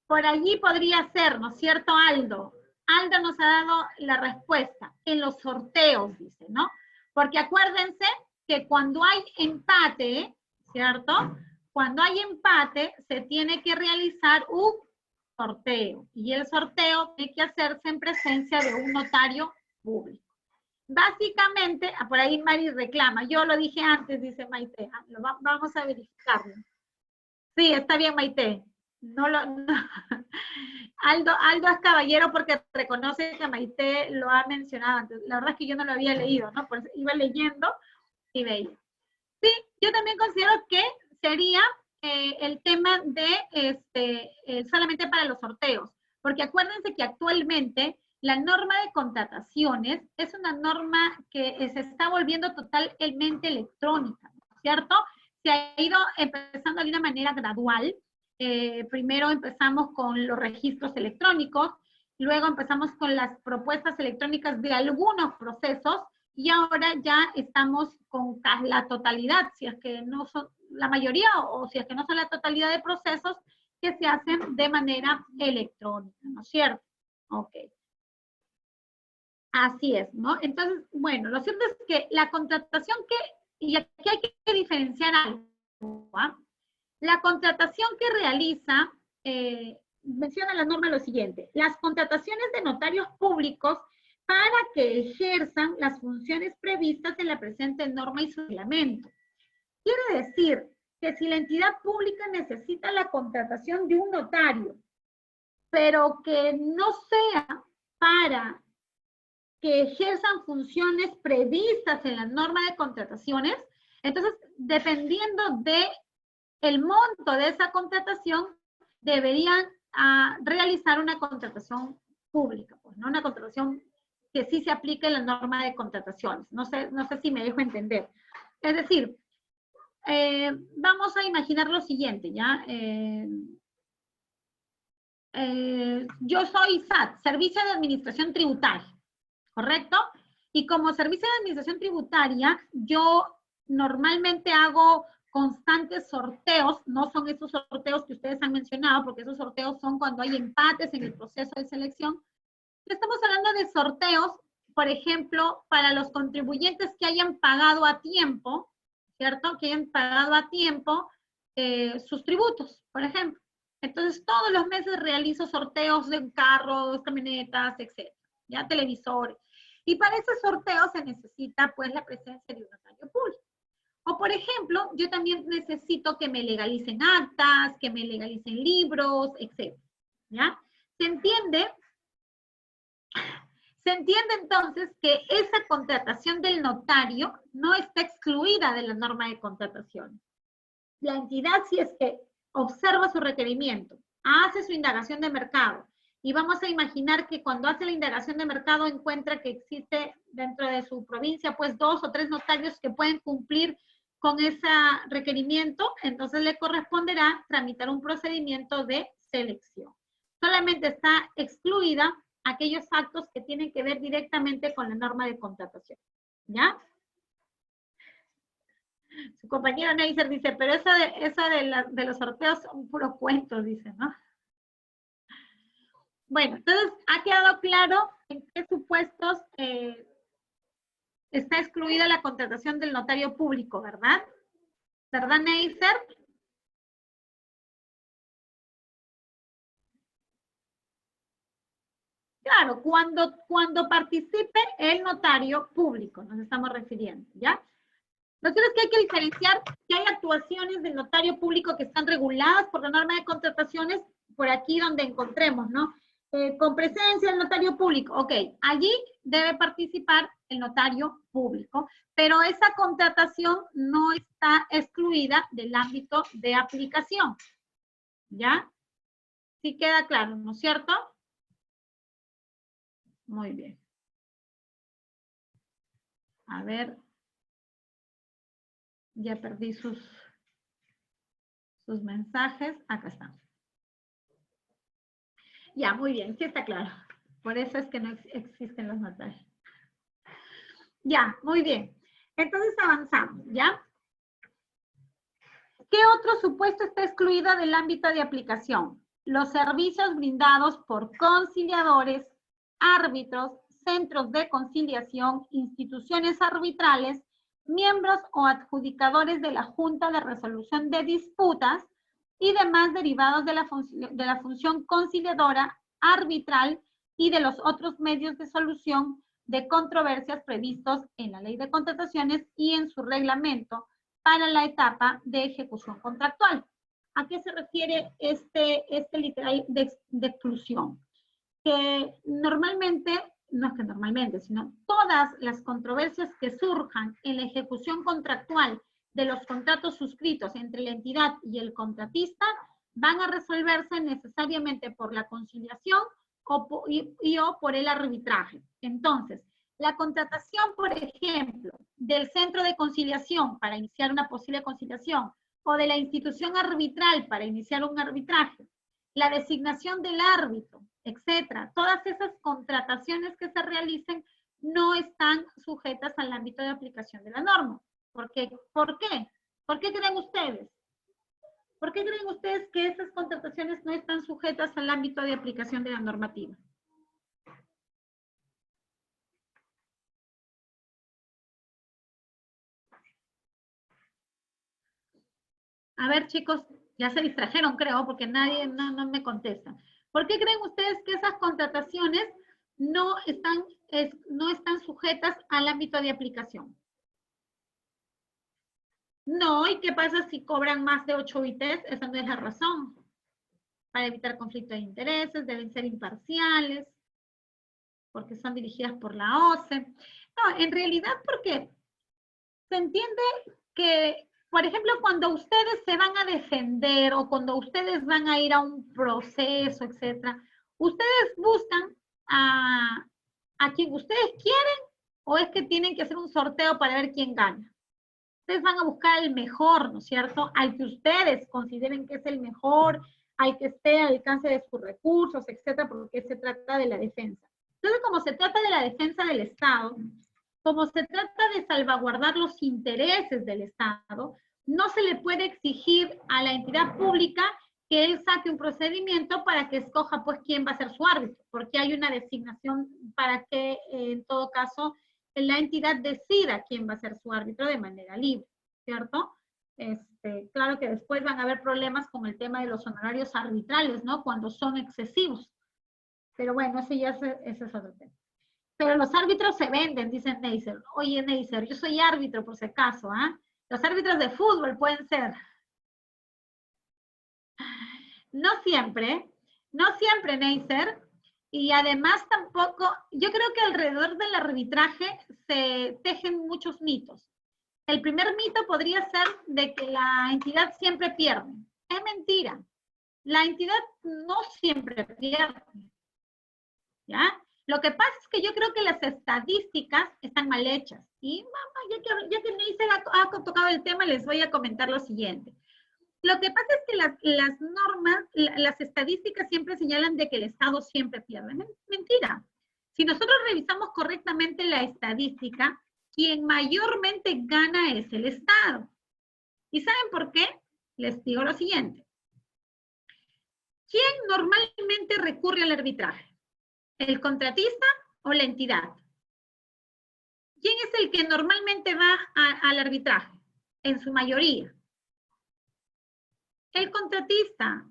Por allí podría ser, ¿no es cierto, Aldo? Aldo nos ha dado la respuesta. En los sorteos, dice, ¿no? Porque acuérdense que cuando hay empate, ¿cierto? Cuando hay empate, se tiene que realizar un sorteo. Y el sorteo tiene que hacerse en presencia de un notario público. Básicamente, por ahí Mari reclama. Yo lo dije antes, dice Maite. Vamos a verificarlo. Sí, está bien, Maite. No. Aldo es caballero porque reconoce que Maite lo ha mencionado antes. La verdad es que yo no lo había leído, ¿no? Pues iba leyendo y veía. Sí, yo también considero que sería el tema de solamente para los sorteos, porque acuérdense que actualmente la norma de contrataciones es una norma que se está volviendo totalmente electrónica, ¿cierto? Se ha ido empezando de una manera gradual. Primero empezamos con los registros electrónicos, luego empezamos con las propuestas electrónicas de algunos procesos, y ahora ya estamos con la totalidad, si es que no son la mayoría o si es que no son la totalidad de procesos que se hacen de manera electrónica, ¿no es cierto? Ok. Así es, ¿no? Entonces, bueno, lo cierto es que la contratación y aquí hay que diferenciar algo, ¿ah? La contratación que realiza, menciona la norma lo siguiente: las contrataciones de notarios públicos para que ejerzan las funciones previstas en la presente norma y su reglamento. Quiere decir que si la entidad pública necesita la contratación de un notario, pero que no sea para que ejerzan funciones previstas en la norma de contrataciones, entonces, dependiendo de el monto de esa contratación, deberían realizar una contratación pública, pues, ¿no? Una contratación que sí se aplique la norma de contrataciones. No sé si me dejo entender. Es decir, vamos a imaginar lo siguiente, ¿ya? Yo soy SAT, Servicio de Administración Tributaria, ¿correcto? Y como Servicio de Administración Tributaria, yo normalmente hago constantes sorteos, no son esos sorteos que ustedes han mencionado, porque esos sorteos son cuando hay empates en el proceso de selección. Estamos hablando de sorteos, por ejemplo, para los contribuyentes que hayan pagado a tiempo, ¿cierto? Que hayan pagado a tiempo sus tributos, por ejemplo. Entonces, todos los meses realizo sorteos de carros, camionetas, etc. Ya, televisores. Y para ese sorteo se necesita, pues, la presencia de un notario público. O, por ejemplo, yo también necesito que me legalicen actas, que me legalicen libros, etc. ¿Ya? ¿Se entiende? Se entiende entonces que esa contratación del notario no está excluida de la norma de contratación. La entidad, si es que observa su requerimiento, hace su indagación de mercado, y vamos a imaginar que cuando hace la indagación de mercado encuentra que existe dentro de su provincia pues 2 o 3 notarios que pueden cumplir con ese requerimiento, entonces le corresponderá tramitar un procedimiento de selección. Solamente está excluida aquellos actos que tienen que ver directamente con la norma de contratación. ¿Ya? Su compañero Neisser dice, pero esa de los sorteos son puros cuentos, dice, ¿no? Bueno, entonces ha quedado claro en qué supuestos está excluida la contratación del notario público, ¿verdad? ¿Verdad, Neisser? Claro, cuando participe el notario público, nos estamos refiriendo, ¿ya? Lo cierto es que hay que diferenciar que hay actuaciones del notario público que están reguladas por la norma de contrataciones, por aquí donde encontremos, ¿no? Con presencia del notario público, ok, allí debe participar el notario público, pero esa contratación no está excluida del ámbito de aplicación, ¿ya? Sí queda claro, ¿no es cierto? Muy bien. A ver, ya perdí sus mensajes, acá están. Ya, muy bien, sí está claro. Por eso es que no existen los notarios. Ya, muy bien. Entonces avanzamos, ¿ya? ¿Qué otro supuesto está excluido del ámbito de aplicación? los servicios brindados por conciliadores, árbitros, centros de conciliación, instituciones arbitrales, miembros o adjudicadores de la Junta de Resolución de Disputas y demás derivados de la función conciliadora, arbitral y de los otros medios de solución de controversias previstos en la Ley de Contrataciones y en su reglamento para la etapa de ejecución contractual. ¿A qué se refiere este literal de exclusión? Que normalmente, no es que normalmente, sino todas las controversias que surjan en la ejecución contractual de los contratos suscritos entre la entidad y el contratista van a resolverse necesariamente por la conciliación o por el arbitraje. Entonces, la contratación, por ejemplo, del centro de conciliación para iniciar una posible conciliación o de la institución arbitral para iniciar un arbitraje, la designación del árbitro, etcétera, todas esas contrataciones que se realicen no están sujetas al ámbito de aplicación de la norma. ¿Por qué? ¿Por qué? ¿Por qué creen ustedes? ¿Por qué creen ustedes que esas contrataciones no están sujetas al ámbito de aplicación de la normativa? A ver, chicos, ya se distrajeron, creo, porque nadie no me contesta. ¿Por qué creen ustedes que esas contrataciones no están sujetas al ámbito de aplicación? No, ¿y qué pasa si cobran más de 8 ITs? Esa no es la razón. Para evitar conflicto de intereses, deben ser imparciales, porque son dirigidas por la OCE. No, en realidad porque se entiende que, por ejemplo, cuando ustedes se van a defender o cuando ustedes van a ir a un proceso, etcétera, ustedes buscan a quien ustedes quieren o es que tienen que hacer un sorteo para ver quién gana. Ustedes van a buscar el mejor, ¿no es cierto? Al que ustedes consideren que es el mejor, al que esté al alcance de sus recursos, etcétera, porque se trata de la defensa. Entonces, como se trata de la defensa del Estado, como se trata de salvaguardar los intereses del Estado, no se le puede exigir a la entidad pública que él saque un procedimiento para que escoja pues quién va a ser su árbitro, porque hay una designación para que en todo caso la entidad decida quién va a ser su árbitro de manera libre, ¿cierto? Claro que después van a haber problemas con el tema de los honorarios arbitrales, ¿no? Cuando son excesivos. Pero bueno, ese es otro tema. Pero los árbitros se venden, dice Neisser. Oye, Neisser, yo soy árbitro por si acaso, ¿ah? Los árbitros de fútbol pueden ser. No siempre, Neisser. Y además tampoco, yo creo que alrededor del arbitraje se tejen muchos mitos. El primer mito podría ser de que la entidad siempre pierde. Es mentira. La entidad no siempre pierde. ¿Ya? Lo que pasa es que yo creo que las estadísticas están mal hechas. Y mamá, ya que Neisser ha tocado el tema, les voy a comentar lo siguiente. Lo que pasa es que las normas, las estadísticas siempre señalan de que el Estado siempre pierde. Mentira. Si nosotros revisamos correctamente la estadística, quien mayormente gana es el Estado. ¿Y saben por qué? Les digo lo siguiente. ¿Quién normalmente recurre al arbitraje? ¿El contratista o la entidad? ¿Quién es el que normalmente va al arbitraje? En su mayoría. El contratista,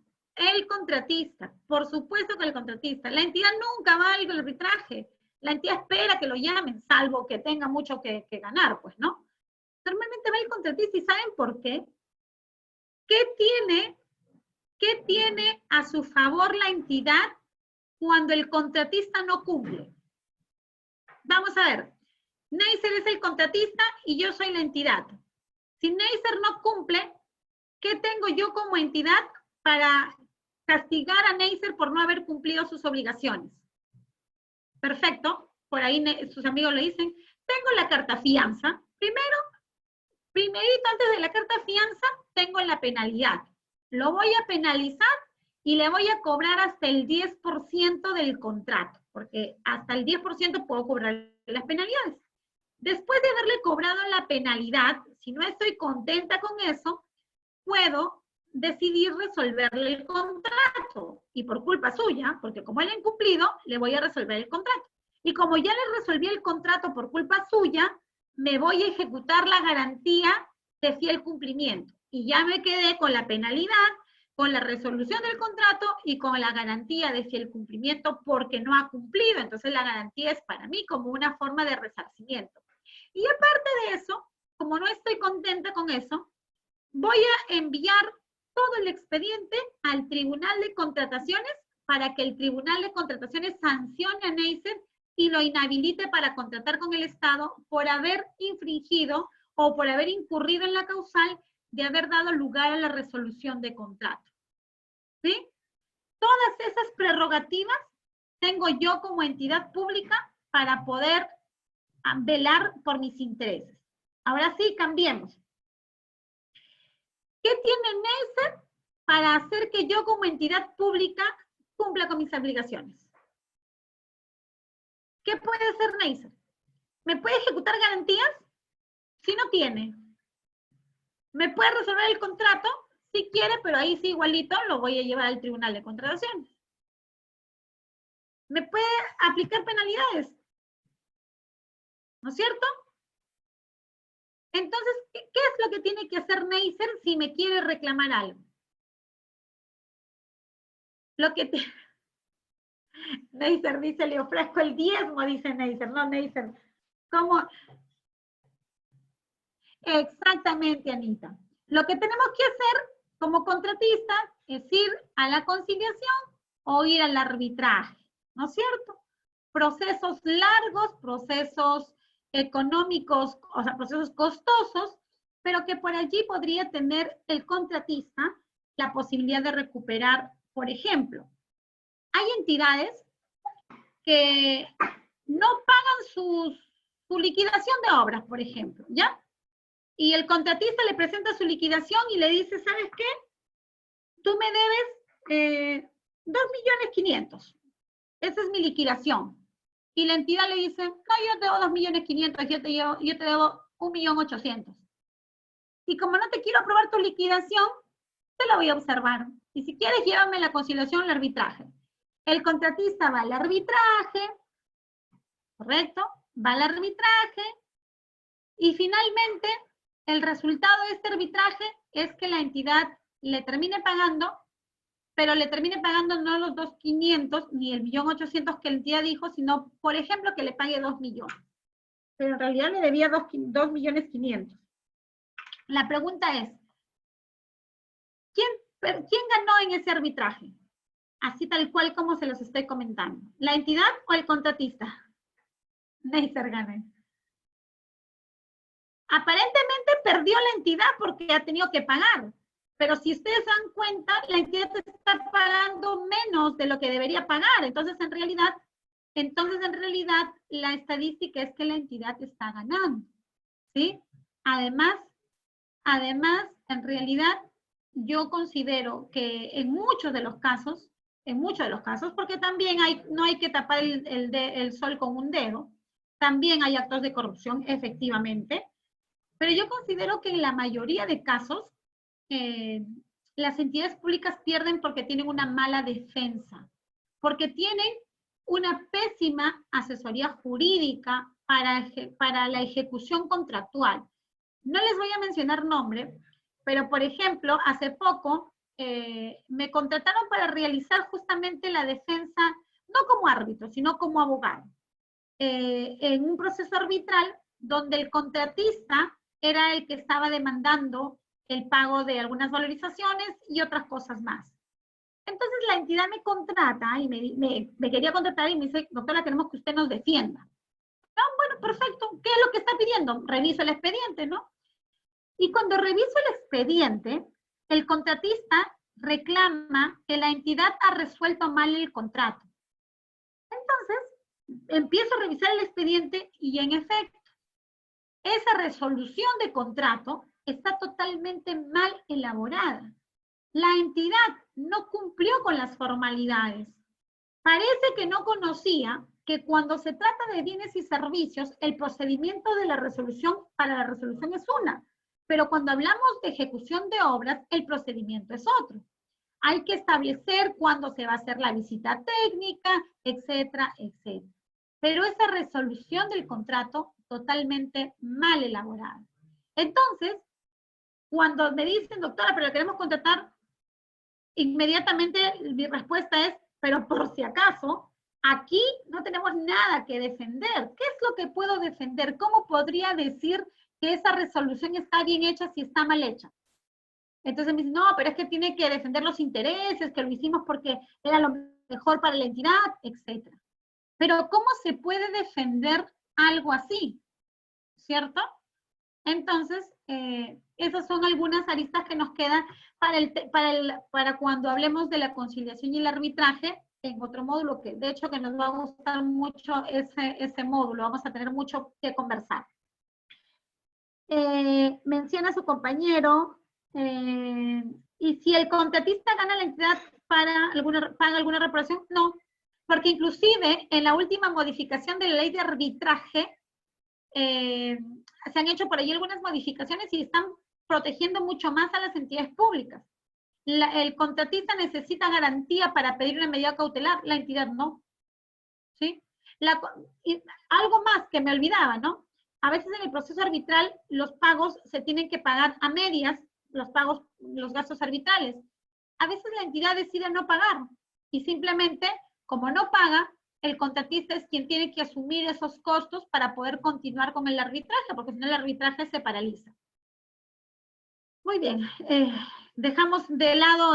por supuesto que el contratista. La entidad nunca va al arbitraje. La entidad espera que lo llamen, salvo que tenga mucho que ganar, pues, ¿no? Normalmente va el contratista, ¿y saben por qué? ¿Qué tiene a su favor la entidad cuando el contratista no cumple? Vamos a ver, Neisser es el contratista y yo soy la entidad. Si Neisser no cumple, ¿qué tengo yo como entidad para castigar a Neisser por no haber cumplido sus obligaciones? Perfecto, por ahí sus amigos le dicen, tengo la carta fianza. Primerito antes de la carta fianza, tengo la penalidad. Lo voy a penalizar y le voy a cobrar hasta el 10% del contrato, porque hasta el 10% puedo cobrar las penalidades. Después de haberle cobrado la penalidad, si no estoy contenta con eso, puedo decidí resolverle el contrato. Y por culpa suya, porque como él ha incumplido, le voy a resolver el contrato. Y como ya le resolví el contrato por culpa suya, me voy a ejecutar la garantía de fiel cumplimiento. Y ya me quedé con la penalidad, con la resolución del contrato y con la garantía de fiel cumplimiento porque no ha cumplido. Entonces la garantía es para mí como una forma de resarcimiento. Y aparte de eso, como no estoy contenta con eso, voy a enviar todo el expediente al Tribunal de Contrataciones para que el Tribunal de Contrataciones sancione a Neisser y lo inhabilite para contratar con el Estado por haber infringido o por haber incurrido en la causal de haber dado lugar a la resolución de contrato. ¿Sí? Todas esas prerrogativas tengo yo como entidad pública para poder velar por mis intereses. Ahora sí, cambiemos. ¿Qué tiene Neisser para hacer que yo como entidad pública cumpla con mis obligaciones? ¿Qué puede hacer Neisser? ¿Me puede ejecutar garantías? Si no tiene. ¿Me puede resolver el contrato? Si quiere, pero ahí sí igualito lo voy a llevar al Tribunal de Contrataciones. ¿Me puede aplicar penalidades? ¿No es cierto? Entonces, ¿qué es lo que tiene que hacer Neisser si me quiere reclamar algo? Lo que Neisser dice, le ofrezco el diezmo, dice Neisser. No, Neisser. ¿Cómo? Exactamente, Anita. Lo que tenemos que hacer como contratistas es ir a la conciliación o ir al arbitraje, ¿no es cierto? Procesos largos, procesos económicos, o sea, procesos costosos, pero que por allí podría tener el contratista la posibilidad de recuperar, por ejemplo. Hay entidades que no pagan su liquidación de obras, por ejemplo, ¿ya? Y el contratista le presenta su liquidación y le dice, ¿sabes qué? Tú me debes 2.500.000. Esa es mi liquidación. Y la entidad le dice, no, yo te debo 2.500.000, yo te debo 1.800.000. Y como no te quiero aprobar tu liquidación, te la voy a observar. Y si quieres, llévame la conciliación al arbitraje. El contratista va al arbitraje, ¿correcto? Va al arbitraje y finalmente el resultado de este arbitraje es que la entidad le termine pagando, pero le termine pagando no los 2.500.000 ni el 1.800.000 que la entidad dijo, sino, por ejemplo, que le pague 2 millones. Pero en realidad le debía 2.500.000. La pregunta es, ¿quién ganó en ese arbitraje? Así tal cual como se los estoy comentando. ¿La entidad o el contratista? Neisser gana. Aparentemente perdió la entidad porque ha tenido que pagar. Pero si ustedes dan cuenta, la entidad está pagando menos de lo que debería pagar. Entonces, en realidad, la estadística es que la entidad está ganando. ¿Sí? Además, en realidad, yo considero que en muchos de los casos, porque también no hay que tapar el sol con un dedo, también hay actos de corrupción, efectivamente, pero yo considero que en la mayoría de casos, las entidades públicas pierden porque tienen una mala defensa, porque tienen una pésima asesoría jurídica para la ejecución contractual. No les voy a mencionar nombre, pero por ejemplo, hace poco me contrataron para realizar justamente la defensa, no como árbitro, sino como abogado, en un proceso arbitral donde el contratista era el que estaba demandando el pago de algunas valorizaciones y otras cosas más. Entonces la entidad me contrata y me quería contratar y me dice, doctora, queremos que usted nos defienda. No, bueno, perfecto. ¿Qué es lo que está pidiendo? Reviso el expediente, ¿no? Y cuando reviso el expediente, el contratista reclama que la entidad ha resuelto mal el contrato. Entonces, empiezo a revisar el expediente y en efecto, esa resolución de contrato está totalmente mal elaborada. La entidad no cumplió con las formalidades. Parece que no conocía que cuando se trata de bienes y servicios, el procedimiento de la resolución para la resolución es una. Pero cuando hablamos de ejecución de obras, el procedimiento es otro. Hay que establecer cuándo se va a hacer la visita técnica, etcétera, etcétera. Pero esa resolución del contrato totalmente mal elaborada. Entonces, cuando me dicen, doctora, pero la queremos contratar, inmediatamente mi respuesta es, pero por si acaso, aquí no tenemos nada que defender. ¿Qué es lo que puedo defender? ¿Cómo podría decir que esa resolución está bien hecha si está mal hecha? Entonces me dicen, no, pero es que tiene que defender los intereses, que lo hicimos porque era lo mejor para la entidad, etc. Pero ¿cómo se puede defender algo así? ¿Cierto? Entonces, esas son algunas aristas que nos quedan para cuando hablemos de la conciliación y el arbitraje en otro módulo, que de hecho que nos va a gustar mucho ese módulo, vamos a tener mucho que conversar. Menciona a su compañero, y si el contratista gana la entidad paga alguna reparación, no, porque inclusive en la última modificación de la ley de arbitraje, se han hecho por ahí algunas modificaciones y están protegiendo mucho más a las entidades públicas. El contratista necesita garantía para pedir una medida cautelar, la entidad no. ¿Sí? Algo más que me olvidaba, ¿no? A veces en el proceso arbitral los pagos se tienen que pagar a medias, los gastos arbitrales. A veces la entidad decide no pagar y simplemente, como no paga, el contratista es quien tiene que asumir esos costos para poder continuar con el arbitraje, porque si no el arbitraje se paraliza. Muy bien, dejamos de lado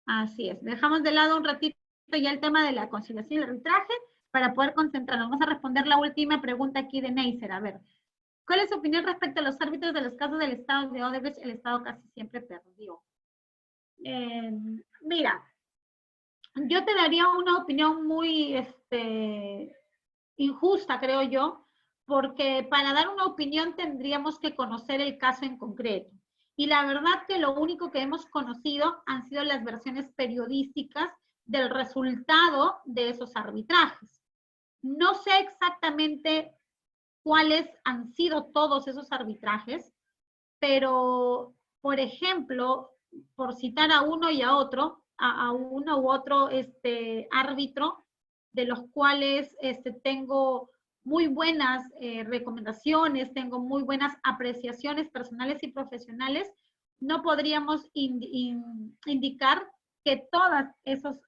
así es, dejamos de lado un ratito ya el tema de la conciliación y el arbitraje para poder concentrarnos. Vamos a responder la última pregunta aquí de Neisser. A ver, ¿cuál es su opinión respecto a los árbitros de los casos del Estado de Odebrecht? El Estado casi siempre perdió. Mira, yo te daría una opinión muy injusta, creo yo, porque para dar una opinión tendríamos que conocer el caso en concreto. Y la verdad que lo único que hemos conocido han sido las versiones periodísticas del resultado de esos arbitrajes. No sé exactamente cuáles han sido todos esos arbitrajes, pero, por ejemplo, por citar a uno y a otro, a uno u otro árbitro, de los cuales tengo muy buenas recomendaciones, tengo muy buenas apreciaciones personales y profesionales, no podríamos indicar que todos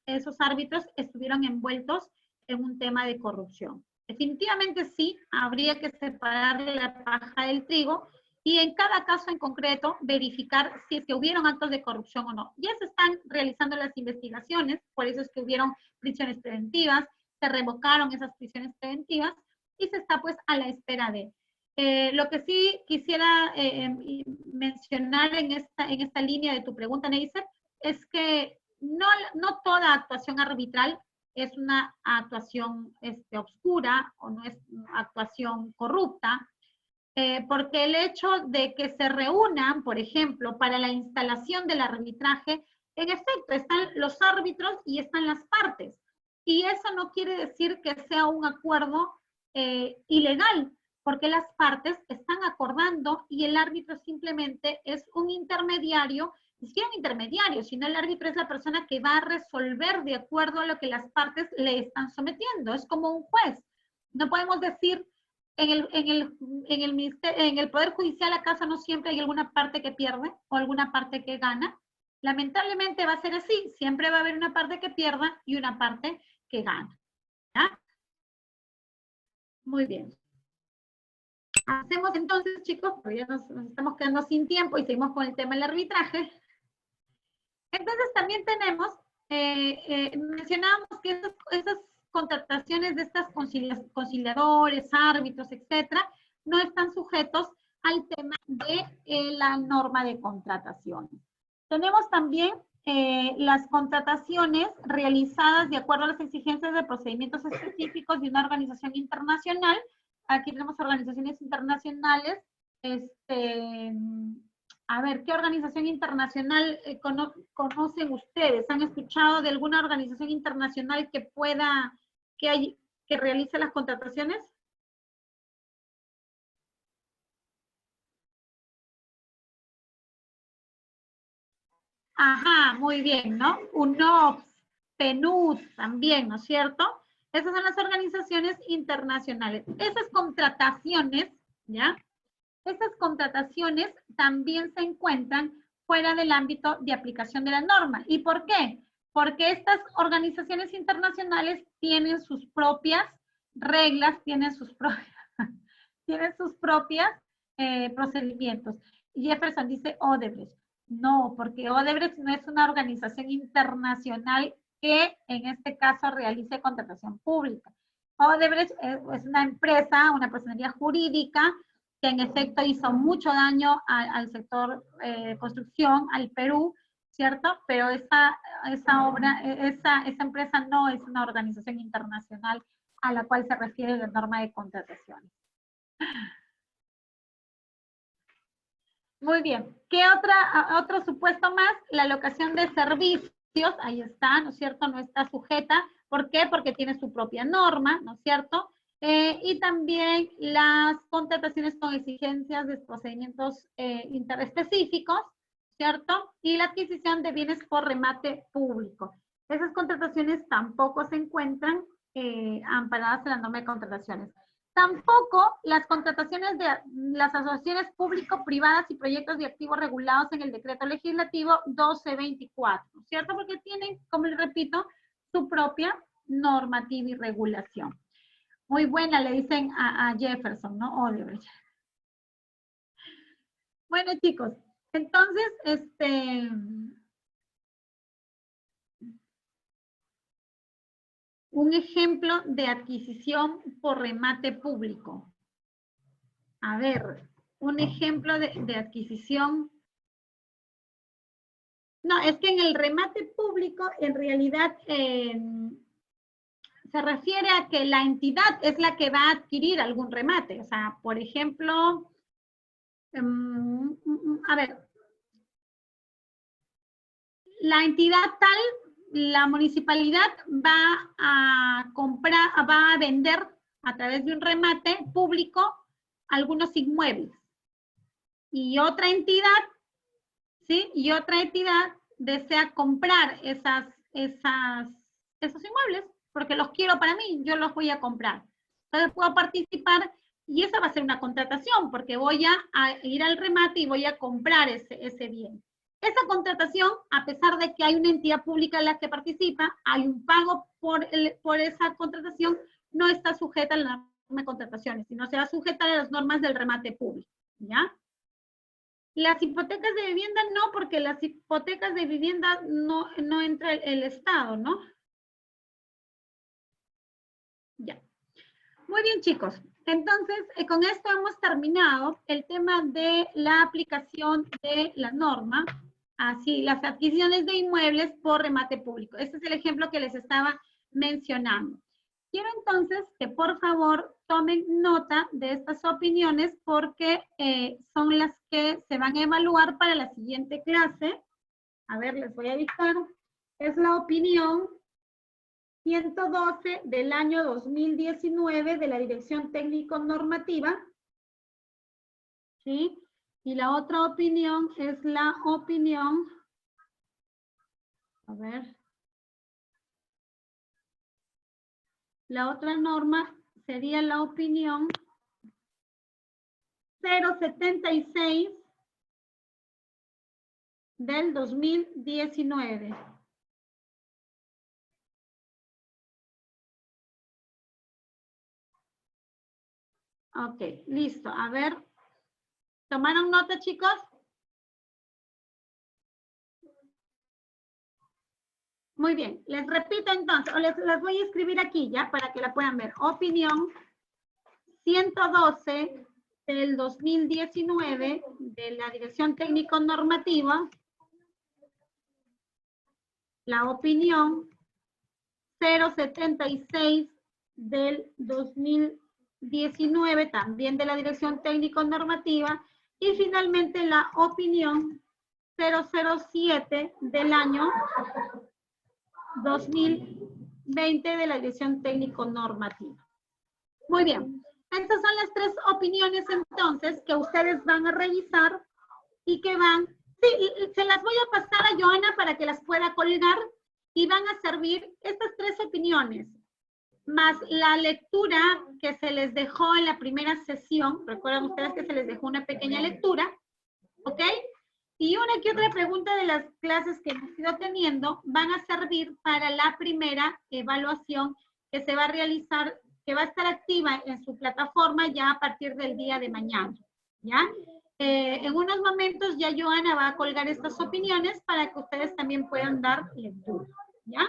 esos árbitros estuvieron envueltos en un tema de corrupción. Definitivamente sí, habría que separar la paja del trigo, y en cada caso en concreto verificar si es que hubieron actos de corrupción o no. Ya se están realizando las investigaciones, por eso es que hubieron prisiones preventivas, se revocaron esas prisiones preventivas y se está pues a la espera de. Lo que sí quisiera mencionar en esta línea de tu pregunta, Neisser, es que no toda actuación arbitral es una actuación obscura o no es una actuación corrupta. Porque el hecho de que se reúnan, por ejemplo, para la instalación del arbitraje, en efecto, están los árbitros y están las partes. Y eso no quiere decir que sea un acuerdo ilegal, porque las partes están acordando y el árbitro simplemente es un intermediario, ni siquiera un intermediario, sino el árbitro es la persona que va a resolver de acuerdo a lo que las partes le están sometiendo. Es como un juez. No podemos decir, en el Poder Judicial acaso no siempre hay alguna parte que pierde o alguna parte que gana. Lamentablemente va a ser así, siempre va a haber una parte que pierda y una parte que gana. ¿Ya? Muy bien. Hacemos entonces, chicos, porque ya nos estamos quedando sin tiempo y seguimos con el tema del arbitraje. Entonces también tenemos, mencionábamos que esas contrataciones de estas conciliadores, árbitros, etcétera, no están sujetos al tema de la norma de contratación. Tenemos también las contrataciones realizadas de acuerdo a las exigencias de procedimientos específicos de una organización internacional. Aquí tenemos organizaciones internacionales. A ver, ¿qué organización internacional conocen ustedes? ¿Han escuchado de alguna organización internacional que que realice las contrataciones? Ajá, muy bien, ¿no? UNOPS, PNUD también, ¿no es cierto? Esas son las organizaciones internacionales. Esas contrataciones, ¿ya? Esas contrataciones también se encuentran fuera del ámbito de aplicación de la norma. ¿Y por qué? Porque estas organizaciones internacionales tienen sus propias reglas, tienen sus propias procedimientos. Jefferson dice Odebrecht. No, porque Odebrecht no es una organización internacional que en este caso realice contratación pública. Odebrecht es una empresa, una personería jurídica que en efecto hizo mucho daño al sector construcción, al Perú, ¿cierto? Pero esa empresa no es una organización internacional a la cual se refiere la norma de contrataciones. Muy bien. ¿Qué otro supuesto más? La alocación de servicios, ahí está, ¿no es cierto? No está sujeta. ¿Por qué? Porque tiene su propia norma, ¿no es cierto? Y también las contrataciones con exigencias de procedimientos interespecíficos, ¿cierto? Y la adquisición de bienes por remate público. Esas contrataciones tampoco se encuentran amparadas en la norma de contrataciones. Tampoco las contrataciones de las asociaciones público-privadas y proyectos de activos regulados en el decreto legislativo 1224, ¿cierto? Porque tienen, como les repito, su propia normativa y regulación. Muy buena, le dicen a Jefferson, ¿no? Odebrecht. Bueno, chicos, entonces, un ejemplo de adquisición por remate público. A ver, un ejemplo de adquisición. No, es que en el remate público, en realidad, se refiere a que la entidad es la que va a adquirir algún remate. O sea, por ejemplo, a ver, la entidad tal, la municipalidad va a comprar, va a vender a través de un remate público algunos inmuebles. Y otra entidad, ¿sí? Y otra entidad desea comprar esos inmuebles porque los quiero para mí, yo los voy a comprar. Entonces puedo participar y esa va a ser una contratación porque voy a ir al remate y voy a comprar ese bien. Esa contratación, a pesar de que hay una entidad pública en la que participa, hay un pago por esa contratación, no está sujeta a la norma de contrataciones, sino se va a sujetar a las normas del remate público, ¿ya? Las hipotecas de vivienda no, porque las hipotecas de vivienda no entra el Estado, ¿no? Ya. Muy bien, chicos. Entonces, con esto hemos terminado el tema de la aplicación de la norma, así, las adquisiciones de inmuebles por remate público. Este es el ejemplo que les estaba mencionando. Quiero entonces que por favor tomen nota de estas opiniones porque son las que se van a evaluar para la siguiente clase. A ver, les voy a dictar. Es la opinión 112 del año 2019 de la Dirección Técnico Normativa. ¿Sí? Y la otra opinión es la opinión, a ver, la otra norma sería la opinión 076 del 2019. Ok, listo. A ver, ¿tomaron nota, chicos? Muy bien, les repito entonces, o les voy a escribir aquí ya para que la puedan ver. Opinión 112 del 2019 de la Dirección Técnico Normativa. La opinión 076 del 2019 también de la Dirección Técnico Normativa. Y finalmente la opinión 007 del año 2020 de la Dirección Técnico Normativa. Muy bien. Estas son las tres opiniones entonces que ustedes van a revisar y que van Sí, se las voy a pasar a Joana para que las pueda colgar y van a servir estas 3 opiniones, más la lectura que se les dejó en la primera sesión. Recuerdan ustedes que se les dejó una pequeña lectura, ¿ok? Y una que otra pregunta de las clases que hemos ido teniendo van a servir para la primera evaluación que se va a realizar, que va a estar activa en su plataforma ya a partir del día de mañana, ¿ya? En unos momentos ya Joana va a colgar estas opiniones para que ustedes también puedan dar lectura, ¿ya?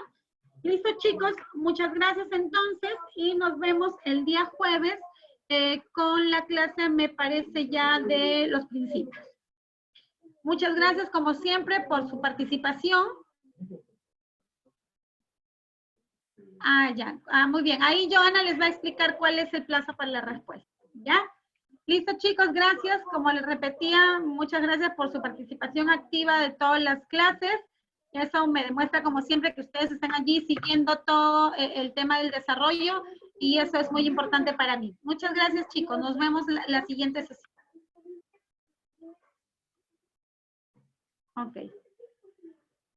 Listo, chicos, muchas gracias entonces y nos vemos el día jueves con la clase, me parece, ya de los principios. Muchas gracias, como siempre, por su participación. Ya. Muy bien. Ahí Joana les va a explicar cuál es el plazo para la respuesta. ¿Ya? Listo, chicos, gracias. Como les repetía, muchas gracias por su participación activa de todas las clases. Eso me demuestra, como siempre, que ustedes están allí siguiendo todo el tema del desarrollo y eso es muy importante para mí. Muchas gracias, chicos. Nos vemos la siguiente sesión. Ok.